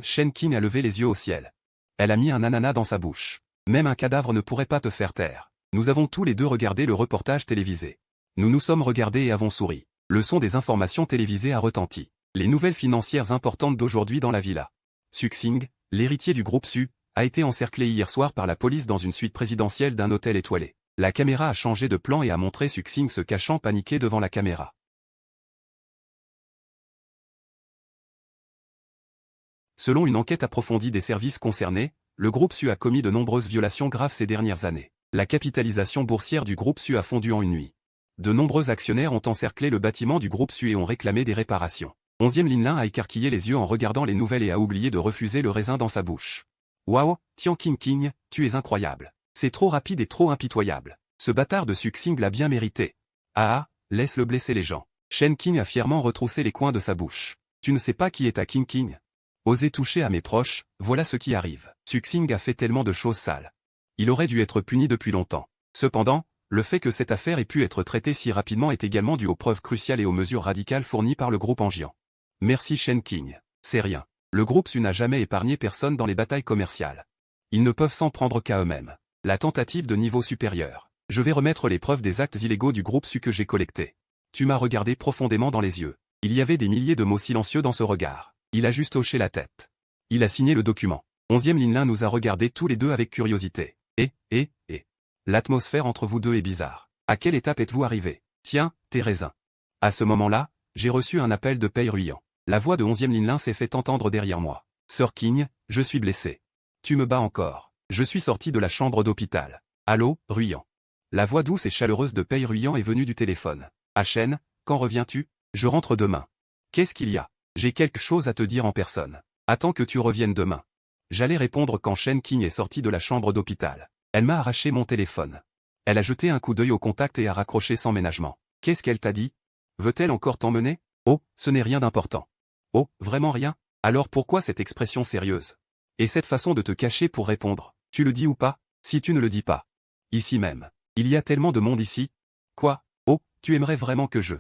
Shen Qing a levé les yeux au ciel. Elle a mis un ananas dans sa bouche. Même un cadavre ne pourrait pas te faire taire. Nous avons tous les deux regardé le reportage télévisé. Nous nous sommes regardés et avons souri. Le son des informations télévisées a retenti. Les nouvelles financières importantes d'aujourd'hui dans la villa. Suxing, l'héritier du groupe Su, a été encerclé hier soir par la police dans une suite présidentielle d'un hôtel étoilé. La caméra a changé de plan et a montré Suxing se cachant paniqué devant la caméra. Selon une enquête approfondie des services concernés, le groupe Su a commis de nombreuses violations graves ces dernières années. La capitalisation boursière du groupe Su a fondu en une nuit. De nombreux actionnaires ont encerclé le bâtiment du groupe Su et ont réclamé des réparations. 11e Linlin a écarquillé les yeux en regardant les nouvelles et a oublié de refuser le raisin dans sa bouche. Waouh, Tian Qing, tu es incroyable. C'est trop rapide et trop impitoyable. Ce bâtard de Suxing l'a bien mérité. Ah, laisse-le blesser les gens. Shen Qing a fièrement retroussé les coins de sa bouche. Tu ne sais pas qui est ta Qing. Oser toucher à mes proches, voilà ce qui arrive. Suxing a fait tellement de choses sales. Il aurait dû être puni depuis longtemps. Cependant, le fait que cette affaire ait pu être traitée si rapidement est également dû aux preuves cruciales et aux mesures radicales fournies par le groupe Anjian. Merci Shen Qing. C'est rien. Le groupe Su n'a jamais épargné personne dans les batailles commerciales. Ils ne peuvent s'en prendre qu'à eux-mêmes. La tentative de niveau supérieur. Je vais remettre les preuves des actes illégaux du groupe Su que j'ai collectés. Tu m'as regardé profondément dans les yeux. Il y avait des milliers de mots silencieux dans ce regard. Il a juste hoché la tête. Il a signé le document. 11e Linlin nous a regardés tous les deux avec curiosité. L'atmosphère entre vous deux est bizarre. À quelle étape êtes-vous arrivé? Tiens, tes raisins. À ce moment-là, j'ai reçu un appel de Pei Ruyan. La voix de 11e Linlin s'est fait entendre derrière moi. Sœur Qing, je suis blessé. Tu me bats encore. Je suis sorti de la chambre d'hôpital. Allô, Ruyan. La voix douce et chaleureuse de Pei Ruyan est venue du téléphone. Ah Shen, quand reviens-tu? Je rentre demain. Qu'est-ce qu'il y a? J'ai quelque chose à te dire en personne. Attends que tu reviennes demain. J'allais répondre quand Shen Qing est sorti de la chambre d'hôpital. Elle m'a arraché mon téléphone. Elle a jeté un coup d'œil au contact et a raccroché sans ménagement. Qu'est-ce qu'elle t'a dit? Veut-elle encore t'emmener? Oh, ce n'est rien d'important. Oh, vraiment rien? Alors pourquoi cette expression sérieuse? Et cette façon de te cacher pour répondre? Tu le dis ou pas? Si tu ne le dis pas. Ici même. Il y a tellement de monde ici. Quoi? Oh, tu aimerais vraiment que je...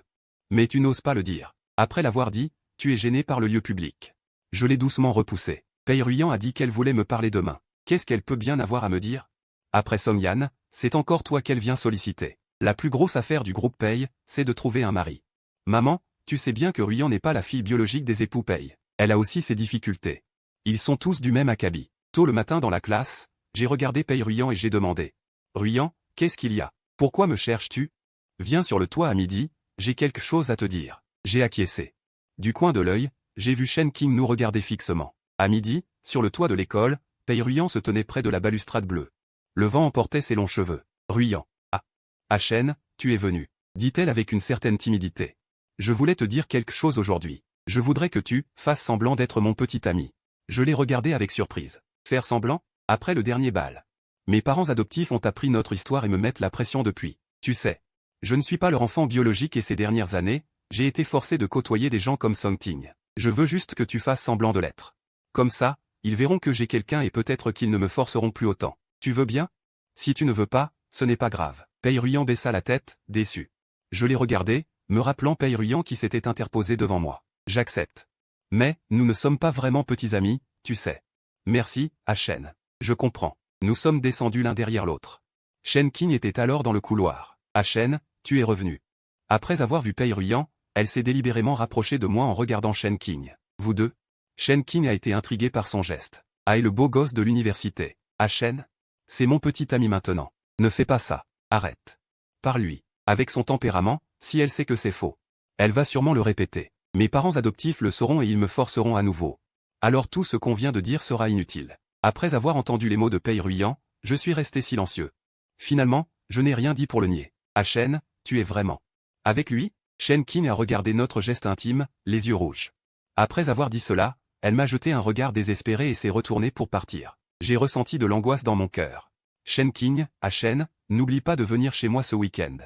Mais tu n'oses pas le dire. Après l'avoir dit, tu es gêné par le lieu public. Je l'ai doucement repoussé. Pei Ruyan a dit qu'elle voulait me parler demain. Qu'est-ce qu'elle peut bien avoir à me dire? Après Songyan, c'est encore toi qu'elle vient solliciter. La plus grosse affaire du groupe Pei, c'est de trouver un mari. Maman, tu sais bien que Ruyan n'est pas la fille biologique des époux Pei. Elle a aussi ses difficultés. Ils sont tous du même acabit. Tôt le matin dans la classe, j'ai regardé Pei Ruyan et j'ai demandé. Ruyan, qu'est-ce qu'il y a? Pourquoi me cherches-tu? Viens sur le toit à midi, j'ai quelque chose à te dire. J'ai acquiescé. Du coin de l'œil, j'ai vu Shen Qing nous regarder fixement. À midi, sur le toit de l'école, Pei Ruyant se tenait près de la balustrade bleue. Le vent emportait ses longs cheveux. Ruyant. Ah. Chen, tu es venu, dit-elle avec une certaine timidité. Je voulais te dire quelque chose aujourd'hui. Je voudrais que tu fasses semblant d'être mon petit ami. Je l'ai regardé avec surprise. Faire semblant? Après le dernier bal. Mes parents adoptifs ont appris notre histoire et me mettent la pression depuis. Tu sais. Je ne suis pas leur enfant biologique et ces dernières années, j'ai été forcé de côtoyer des gens comme Song Ting. Je veux juste que tu fasses semblant de l'être. Comme ça, ils verront que j'ai quelqu'un et peut-être qu'ils ne me forceront plus autant. Tu veux bien? Si tu ne veux pas, ce n'est pas grave. Pei Ruyant baissa la tête, déçu. Je l'ai regardé, me rappelant Pei Ruyant qui s'était interposé devant moi. J'accepte. Mais, nous ne sommes pas vraiment petits amis, tu sais. Merci, Chen. Je comprends. Nous sommes descendus l'un derrière l'autre. Shen Qing était alors dans le couloir. Chen, tu es revenu. Après avoir vu Pei Ruyant, elle s'est délibérément rapprochée de moi en regardant Shen Qing. Vous deux? Shen Qing a été intrigué par son geste. Ah, et le beau gosse de l'université. Chen? C'est mon petit ami maintenant. Ne fais pas ça. Arrête. Par lui. Avec son tempérament, si elle sait que c'est faux, elle va sûrement le répéter. Mes parents adoptifs le sauront et ils me forceront à nouveau. Alors tout ce qu'on vient de dire sera inutile. Après avoir entendu les mots de Pei Ruyant, je suis resté silencieux. Finalement, je n'ai rien dit pour le nier. Chen, tu es vraiment avec lui? Shen Qing a regardé notre geste intime, les yeux rouges. Après avoir dit cela, elle m'a jeté un regard désespéré et s'est retournée pour partir. J'ai ressenti de l'angoisse dans mon cœur. Shen Qing, Chen, n'oublie pas de venir chez moi ce week-end.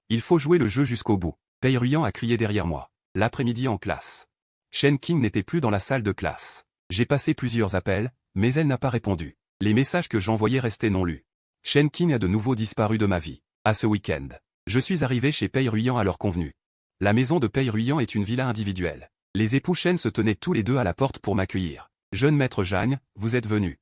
Il faut jouer le jeu jusqu'au bout. Pei Ruyant a crié derrière moi. L'après-midi en classe. Shen Qing n'était plus dans la salle de classe. J'ai passé plusieurs appels, mais elle n'a pas répondu. Les messages que j'envoyais restaient non lus. Shen Qing a de nouveau disparu de ma vie. À ce week-end. Je suis arrivé chez Pei Ruyant à l'heure convenue. La maison de Pei Ruyant est une villa individuelle. Les époux Shen se tenaient tous les deux à la porte pour m'accueillir. Jeune maître Zhang, vous êtes venu.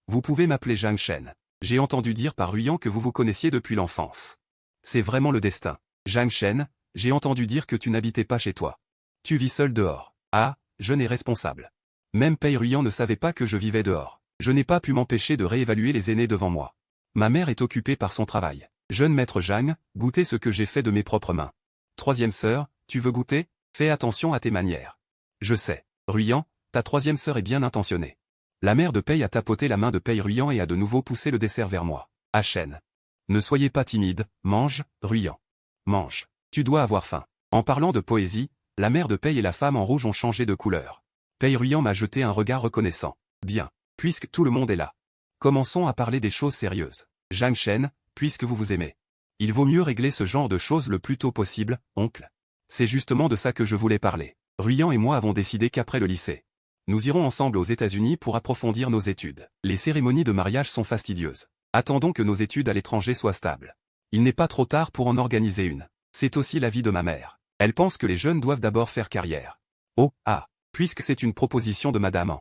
Vous pouvez m'appeler Zhang Shen. J'ai entendu dire par Ruyant que vous vous connaissiez depuis l'enfance. C'est vraiment le destin. Zhang Shen, j'ai entendu dire que tu n'habitais pas chez toi. Tu vis seul dehors. Ah, je n'ai responsable. Même Pei Ruyant ne savait pas que je vivais dehors. Je n'ai pas pu m'empêcher de réévaluer les aînés devant moi. Ma mère est occupée par son travail. Jeune maître Zhang, goûtez ce que j'ai fait de mes propres mains. Troisième sœur, tu veux goûter? Fais attention à tes manières. Je sais. Ruyant, ta troisième sœur est bien intentionnée. La mère de Pei a tapoté la main de Pei Ruyant et a de nouveau poussé le dessert vers moi. Chen. Ne soyez pas timide, mange, Ruyant. Mange. Tu dois avoir faim. En parlant de poésie, la mère de Pei et la femme en rouge ont changé de couleur. Pei Ruyant m'a jeté un regard reconnaissant. Bien. Puisque tout le monde est là. Commençons à parler des choses sérieuses. Zhang Shen, puisque vous vous aimez. Il vaut mieux régler ce genre de choses le plus tôt possible, oncle. C'est justement de ça que je voulais parler. Ruyant et moi avons décidé qu'après le lycée, nous irons ensemble aux États-Unis pour approfondir nos études. Les cérémonies de mariage sont fastidieuses. Attendons que nos études à l'étranger soient stables. Il n'est pas trop tard pour en organiser une. C'est aussi l'avis de ma mère. Elle pense que les jeunes doivent d'abord faire carrière. Oh, ah, puisque c'est une proposition de madame.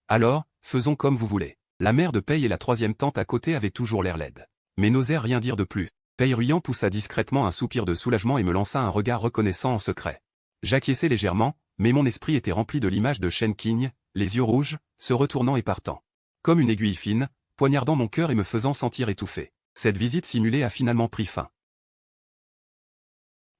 Alors, faisons comme vous voulez. La mère de Pei et la troisième tante à côté avaient toujours l'air laides. Mais n'osèrent rien dire de plus. Pei Ruyant poussa discrètement un soupir de soulagement et me lança un regard reconnaissant en secret. J'acquiesçai légèrement, mais mon esprit était rempli de l'image de Shen Qing, les yeux rouges, se retournant et partant. Comme une aiguille fine, poignardant mon cœur et me faisant sentir étouffé. Cette visite simulée a finalement pris fin.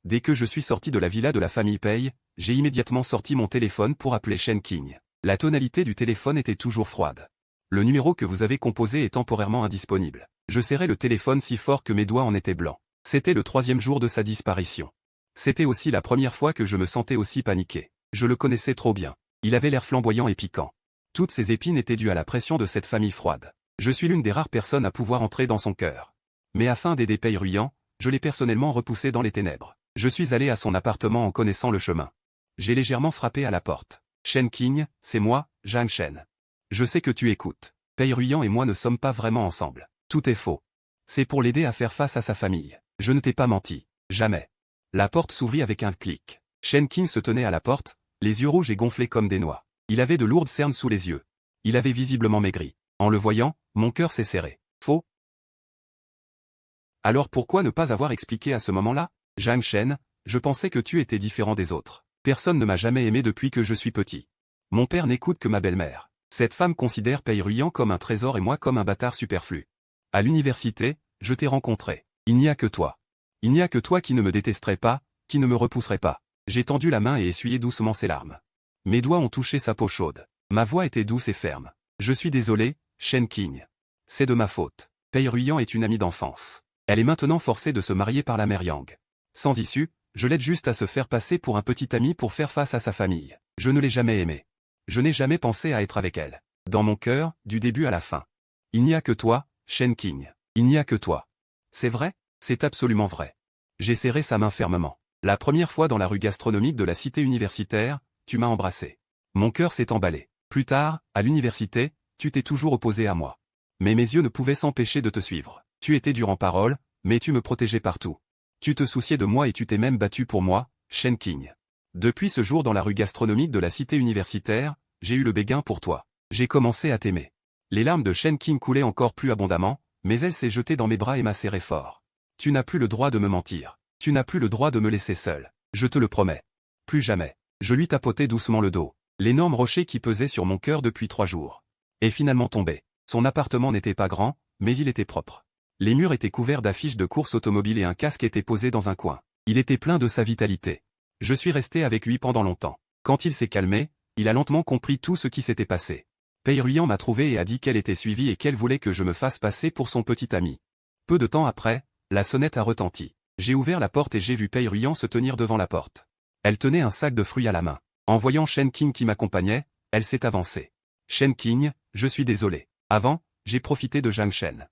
Dès que je suis sorti de la villa de la famille Pei, j'ai immédiatement sorti mon téléphone pour appeler Shen Qing. La tonalité du téléphone était toujours froide. Le numéro que vous avez composé est temporairement indisponible. Je serrais le téléphone si fort que mes doigts en étaient blancs. C'était le 3e jour de sa disparition. C'était aussi la première fois que je me sentais aussi paniqué. Je le connaissais trop bien. Il avait l'air flamboyant et piquant. Toutes ces épines étaient dues à la pression de cette famille froide. Je suis l'une des rares personnes à pouvoir entrer dans son cœur. Mais afin d'aider Pei Ruyant, je l'ai personnellement repoussé dans les ténèbres. Je suis allé à son appartement en connaissant le chemin. J'ai légèrement frappé à la porte. Shen Qing, c'est moi, Zhang Shen. Je sais que tu écoutes. Pei Ruyant et moi ne sommes pas vraiment ensemble. Tout est faux. C'est pour l'aider à faire face à sa famille. Je ne t'ai pas menti. Jamais. La porte s'ouvrit avec un clic. Shen Qing se tenait à la porte, les yeux rouges et gonflés comme des noix. Il avait de lourdes cernes sous les yeux. Il avait visiblement maigri. En le voyant, mon cœur s'est serré. Faux? Alors pourquoi ne pas avoir expliqué à ce moment-là? Zhang Shen, je pensais que tu étais différent des autres. Personne ne m'a jamais aimé depuis que je suis petit. Mon père n'écoute que ma belle-mère. Cette femme considère Pei Ruyant comme un trésor et moi comme un bâtard superflu. À l'université, je t'ai rencontré. Il n'y a que toi. Il n'y a que toi qui ne me détesterais pas, qui ne me repousserais pas. J'ai tendu la main et essuyé doucement ses larmes. Mes doigts ont touché sa peau chaude. Ma voix était douce et ferme. Je suis désolé, Shen Qing. C'est de ma faute. Pei Ruyan est une amie d'enfance. Elle est maintenant forcée de se marier par la mère Yang. Sans issue, je l'aide juste à se faire passer pour un petit ami pour faire face à sa famille. Je ne l'ai jamais aimée. Je n'ai jamais pensé à être avec elle. Dans mon cœur, du début à la fin. Il n'y a que toi, Shen Qing. Il n'y a que toi. C'est vrai? C'est absolument vrai. J'ai serré sa main fermement. La première fois dans la rue gastronomique de la cité universitaire, tu m'as embrassé. Mon cœur s'est emballé. Plus tard, à l'université, tu t'es toujours opposé à moi. Mais mes yeux ne pouvaient s'empêcher de te suivre. Tu étais dur en parole, mais tu me protégeais partout. Tu te souciais de moi et tu t'es même battu pour moi, Shen Qing. Depuis ce jour dans la rue gastronomique de la cité universitaire, j'ai eu le béguin pour toi. J'ai commencé à t'aimer. Les larmes de Shen Qing coulaient encore plus abondamment, mais elle s'est jetée dans mes bras et m'a serré fort. Tu n'as plus le droit de me mentir. Tu n'as plus le droit de me laisser seul. Je te le promets. Plus jamais. Je lui tapotai doucement le dos. L'énorme rocher qui pesait sur mon cœur depuis 3 jours est finalement tombé. Son appartement n'était pas grand, mais il était propre. Les murs étaient couverts d'affiches de courses automobiles et un casque était posé dans un coin. Il était plein de sa vitalité. Je suis resté avec lui pendant longtemps. Quand il s'est calmé, il a lentement compris tout ce qui s'était passé. Pei Ruyan m'a trouvé et a dit qu'elle était suivie et qu'elle voulait que je me fasse passer pour son petit ami. Peu de temps après, la sonnette a retenti. J'ai ouvert la porte et j'ai vu Pei Ruyan se tenir devant la porte. Elle tenait un sac de fruits à la main. En voyant Shen Qing qui m'accompagnait, elle s'est avancée. Shen Qing, je suis désolé. Avant, j'ai profité de Zhang Shen.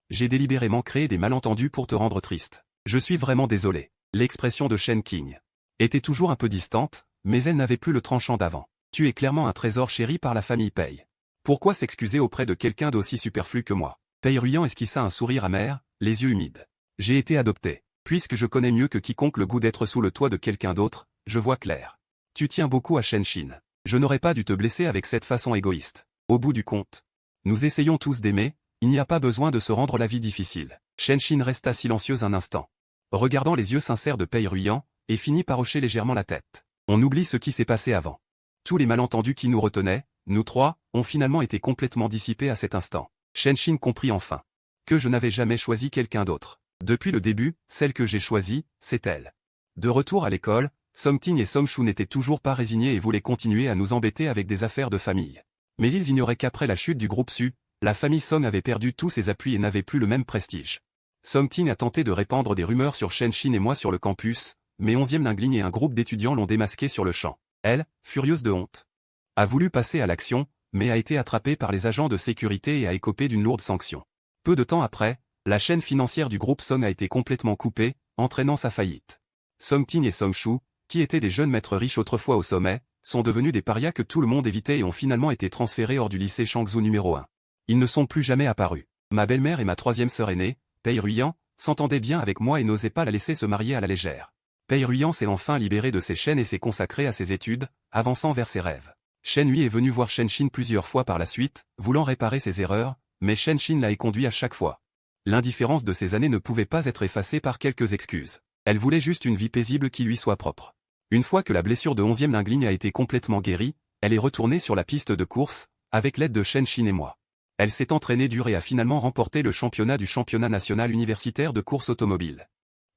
J'ai délibérément créé des malentendus pour te rendre triste. Je suis vraiment désolé. L'expression de Shen Qing était toujours un peu distante, mais elle n'avait plus le tranchant d'avant. Tu es clairement un trésor chéri par la famille Pei. Pourquoi s'excuser auprès de quelqu'un d'aussi superflu que moi? Pei Ruyan esquissa un sourire amer, les yeux humides. J'ai été adopté. Puisque je connais mieux que quiconque le goût d'être sous le toit de quelqu'un d'autre, je vois clair. Tu tiens beaucoup à Shen Qing. Je n'aurais pas dû te blesser avec cette façon égoïste. Au bout du compte, nous essayons tous d'aimer, il n'y a pas besoin de se rendre la vie difficile. Shen Qing resta silencieuse un instant, regardant les yeux sincères de Pei Ruyan, et finit par hocher légèrement la tête. On oublie ce qui s'est passé avant. Tous les malentendus qui nous retenaient, nous 3, ont finalement été complètement dissipés à cet instant. Shen Qing comprit enfin que je n'avais jamais choisi quelqu'un d'autre. Depuis le début, celle que j'ai choisie, c'est elle. De retour à l'école, Song Ting et Song Shu n'étaient toujours pas résignés et voulaient continuer à nous embêter avec des affaires de famille. Mais ils ignoraient qu'après la chute du groupe Su, la famille Song avait perdu tous ses appuis et n'avait plus le même prestige. Song Ting a tenté de répandre des rumeurs sur Shen Qing et moi sur le campus, mais 11e Lingling et un groupe d'étudiants l'ont démasqué sur le champ. Elle, furieuse de honte, a voulu passer à l'action, mais a été attrapée par les agents de sécurité et a écopé d'une lourde sanction. Peu de temps après, la chaîne financière du groupe Song a été complètement coupée, entraînant sa faillite. Song Ting et Song Shu, qui étaient des jeunes maîtres riches autrefois au sommet, sont devenus des parias que tout le monde évitait et ont finalement été transférés hors du lycée Shangzhou numéro 1. Ils ne sont plus jamais apparus. Ma belle-mère et ma 3e sœur aînée, Pei Ruyan, s'entendaient bien avec moi et n'osaient pas la laisser se marier à la légère. Pei Ruyan s'est enfin libéré de ses chaînes et s'est consacré à ses études, avançant vers ses rêves. Shen Hui est venu voir Shen Qing plusieurs fois par la suite, voulant réparer ses erreurs, mais Shen Qing l'a éconduit à chaque fois. L'indifférence de ces années ne pouvait pas être effacée par quelques excuses. Elle voulait juste une vie paisible qui lui soit propre. Une fois que la blessure de 11e Lingling a été complètement guérie, elle est retournée sur la piste de course, avec l'aide de Shen Qing et moi. Elle s'est entraînée dur et a finalement remporté le championnat du championnat national universitaire de course automobile.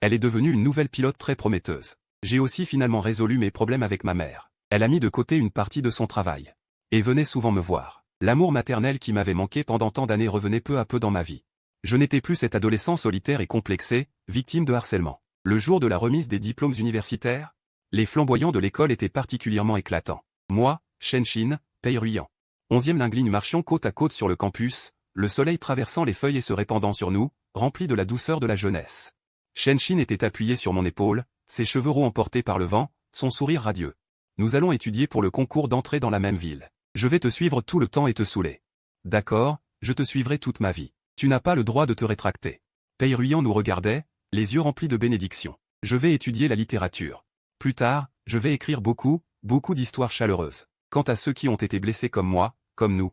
Elle est devenue une nouvelle pilote très prometteuse. J'ai aussi finalement résolu mes problèmes avec ma mère. Elle a mis de côté une partie de son travail. Et venait souvent me voir. L'amour maternel qui m'avait manqué pendant tant d'années revenait peu à peu dans ma vie. Je n'étais plus cet adolescent solitaire et complexé, victime de harcèlement. Le jour de la remise des diplômes universitaires, les flamboyants de l'école étaient particulièrement éclatants. Moi, Shen Qing, Pei Ruyan. 11e Lingling marchions côte à côte sur le campus, le soleil traversant les feuilles et se répandant sur nous, rempli de la douceur de la jeunesse. Shen Qing était appuyé sur mon épaule, ses cheveux roux emportés par le vent, son sourire radieux. Nous allons étudier pour le concours d'entrée dans la même ville. Je vais te suivre tout le temps et te saouler. D'accord, je te suivrai toute ma vie. Tu n'as pas le droit de te rétracter. Pei Ruyan nous regardait, les yeux remplis de bénédictions. Je vais étudier la littérature. Plus tard, je vais écrire beaucoup d'histoires chaleureuses. Quant à ceux qui ont été blessés comme moi, comme nous,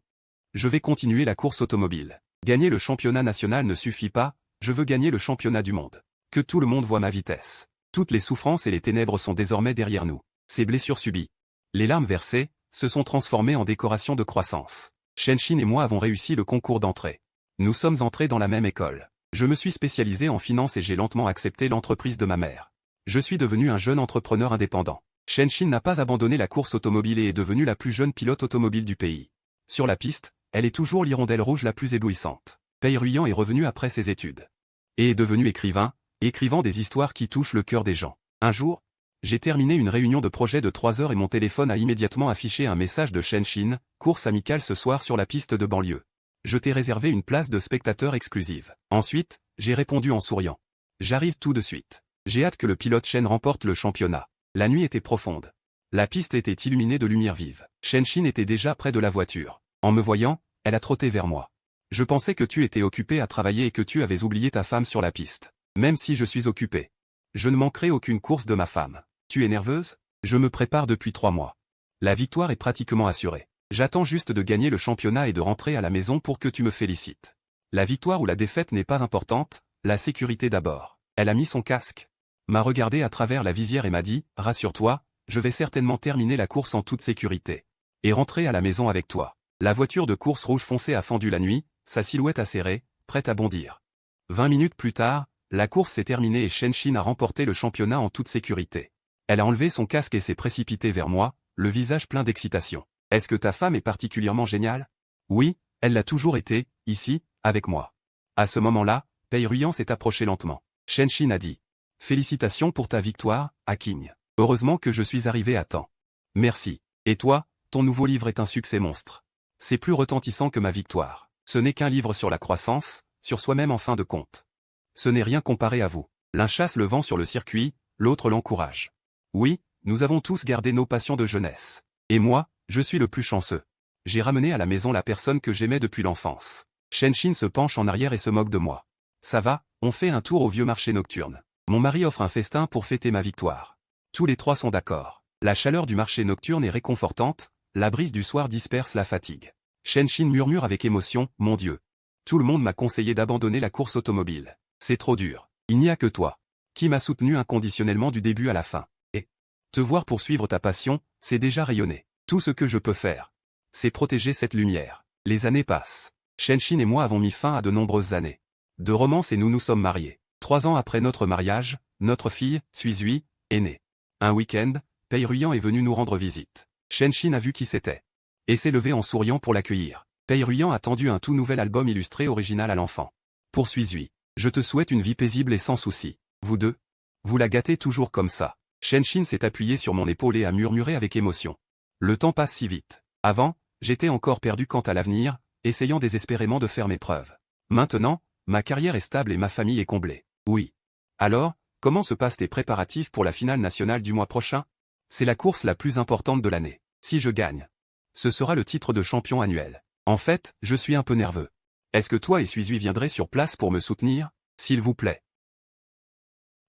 je vais continuer la course automobile. Gagner le championnat national ne suffit pas, je veux gagner le championnat du monde. Que tout le monde voie ma vitesse. Toutes les souffrances et les ténèbres sont désormais derrière nous. Ces blessures subies, les larmes versées, se sont transformées en décoration de croissance. Shen Qing et moi avons réussi le concours d'entrée. Nous sommes entrés dans la même école. Je me suis spécialisé en finance et j'ai lentement accepté l'entreprise de ma mère. Je suis devenu un jeune entrepreneur indépendant. Chenshin n'a pas abandonné la course automobile et est devenue la plus jeune pilote automobile du pays. Sur la piste, elle est toujours l'hirondelle rouge la plus éblouissante. Pei Ruyan est revenu après ses études. Et est devenu écrivain, écrivant des histoires qui touchent le cœur des gens. Un jour, j'ai terminé une réunion de projet de 3 heures et mon téléphone a immédiatement affiché un message de Chenshin, course amicale ce soir sur la piste de banlieue. Je t'ai réservé une place de spectateur exclusive. Ensuite, j'ai répondu en souriant. J'arrive tout de suite. J'ai hâte que le pilote Shen remporte le championnat. La nuit était profonde. La piste était illuminée de lumière vive. Chenshin était déjà près de la voiture. En me voyant, elle a trotté vers moi. Je pensais que tu étais occupé à travailler et que tu avais oublié ta femme sur la piste. Même si je suis occupé. Je ne manquerai aucune course de ma femme. Tu es nerveuse? Je me prépare depuis 3 mois. La victoire est pratiquement assurée. J'attends juste de gagner le championnat et de rentrer à la maison pour que tu me félicites. La victoire ou la défaite n'est pas importante, la sécurité d'abord. Elle a mis son casque, m'a regardé à travers la visière et m'a dit, rassure-toi, je vais certainement terminer la course en toute sécurité. Et rentrer à la maison avec toi. La voiture de course rouge foncé a fendu la nuit, sa silhouette acérée, prête à bondir. 20 minutes plus tard, la course s'est terminée et Chenshin a remporté le championnat en toute sécurité. Elle a enlevé son casque et s'est précipitée vers moi, le visage plein d'excitation. Est-ce que ta femme est particulièrement géniale? Oui, elle l'a toujours été, ici, avec moi. À ce moment-là, Pei Ruyan s'est approché lentement. Chenshin a dit. Félicitations pour ta victoire, Aking. Heureusement que je suis arrivé à temps. Merci. Et toi, ton nouveau livre est un succès monstre. C'est plus retentissant que ma victoire. Ce n'est qu'un livre sur la croissance, sur soi-même en fin de compte. Ce n'est rien comparé à vous. L'un chasse le vent sur le circuit, l'autre l'encourage. Oui, nous avons tous gardé nos passions de jeunesse. Et moi, je suis le plus chanceux. J'ai ramené à la maison la personne que j'aimais depuis l'enfance. Chenshin se penche en arrière et se moque de moi. Ça va, on fait un tour au vieux marché nocturne. Mon mari offre un festin pour fêter ma victoire. Tous les 3 sont d'accord. La chaleur du marché nocturne est réconfortante, la brise du soir disperse la fatigue. Chenshin murmure avec émotion, mon Dieu. Tout le monde m'a conseillé d'abandonner la course automobile. C'est trop dur. Il n'y a que toi, qui m'a soutenu inconditionnellement du début à la fin. Et te voir poursuivre ta passion, c'est déjà rayonner. Tout ce que je peux faire, c'est protéger cette lumière. Les années passent. Chenshin et moi avons mis fin à de nombreuses années de romance et nous nous sommes mariés. 3 ans après notre mariage, notre fille, Suizui, est née. Un week-end, Pei Ruyan est venu nous rendre visite. Chenshin a vu qui c'était. Et s'est levé en souriant pour l'accueillir. Pei Ruyan a tendu un tout nouvel album illustré original à l'enfant. Pour Suizui, je te souhaite une vie paisible et sans soucis. Vous deux, vous la gâtez toujours comme ça. Chenshin s'est appuyé sur mon épaule et a murmuré avec émotion. Le temps passe si vite. Avant, j'étais encore perdu quant à l'avenir, essayant désespérément de faire mes preuves. Maintenant, ma carrière est stable et ma famille est comblée. Oui. Alors, comment se passent tes préparatifs pour la finale nationale du mois prochain? C'est la course la plus importante de l'année. Si je gagne, ce sera le titre de champion annuel. En fait, je suis un peu nerveux. Est-ce que toi et Suizui viendrez sur place pour me soutenir? S'il vous plaît.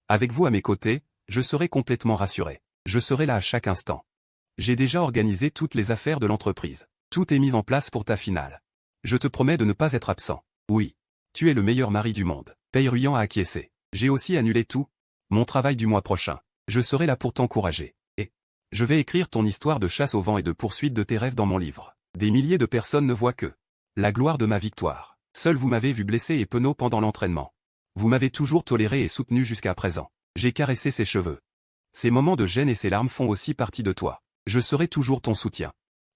Avec vous à mes côtés, je serai complètement rassuré. Je serai là à chaque instant. J'ai déjà organisé toutes les affaires de l'entreprise. Tout est mis en place pour ta finale. Je te promets de ne pas être absent. Oui. Tu es le meilleur mari du monde. Pei Ruyan a acquiescé. J'ai aussi annulé tout. Mon travail du mois prochain. Je serai là pour t'encourager. Et je vais écrire ton histoire de chasse au vent et de poursuite de tes rêves dans mon livre. Des milliers de personnes ne voient que la gloire de ma victoire. Seul vous m'avez vu blessé et penaud pendant l'entraînement. Vous m'avez toujours toléré et soutenu jusqu'à présent. J'ai caressé ses cheveux. Ces moments de gêne et ces larmes font aussi partie de toi. Je serai toujours ton soutien.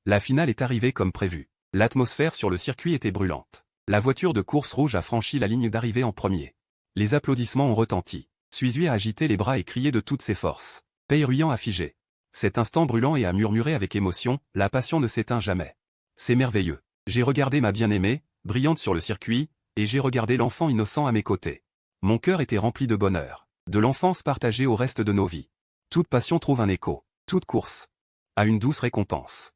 La finale est arrivée comme prévu. L'atmosphère sur le circuit était brûlante. La voiture de course rouge a franchi la ligne d'arrivée en premier. Les applaudissements ont retenti. Suizui a agité les bras et crié de toutes ses forces. Pei Ruyan a figé cet instant brûlant et a murmuré avec émotion, la passion ne s'éteint jamais. C'est merveilleux. J'ai regardé ma bien-aimée, brillante sur le circuit, et j'ai regardé l'enfant innocent à mes côtés. Mon cœur était rempli de bonheur. De l'enfance partagée au reste de nos vies. Toute passion trouve un écho. Toute course a une douce récompense.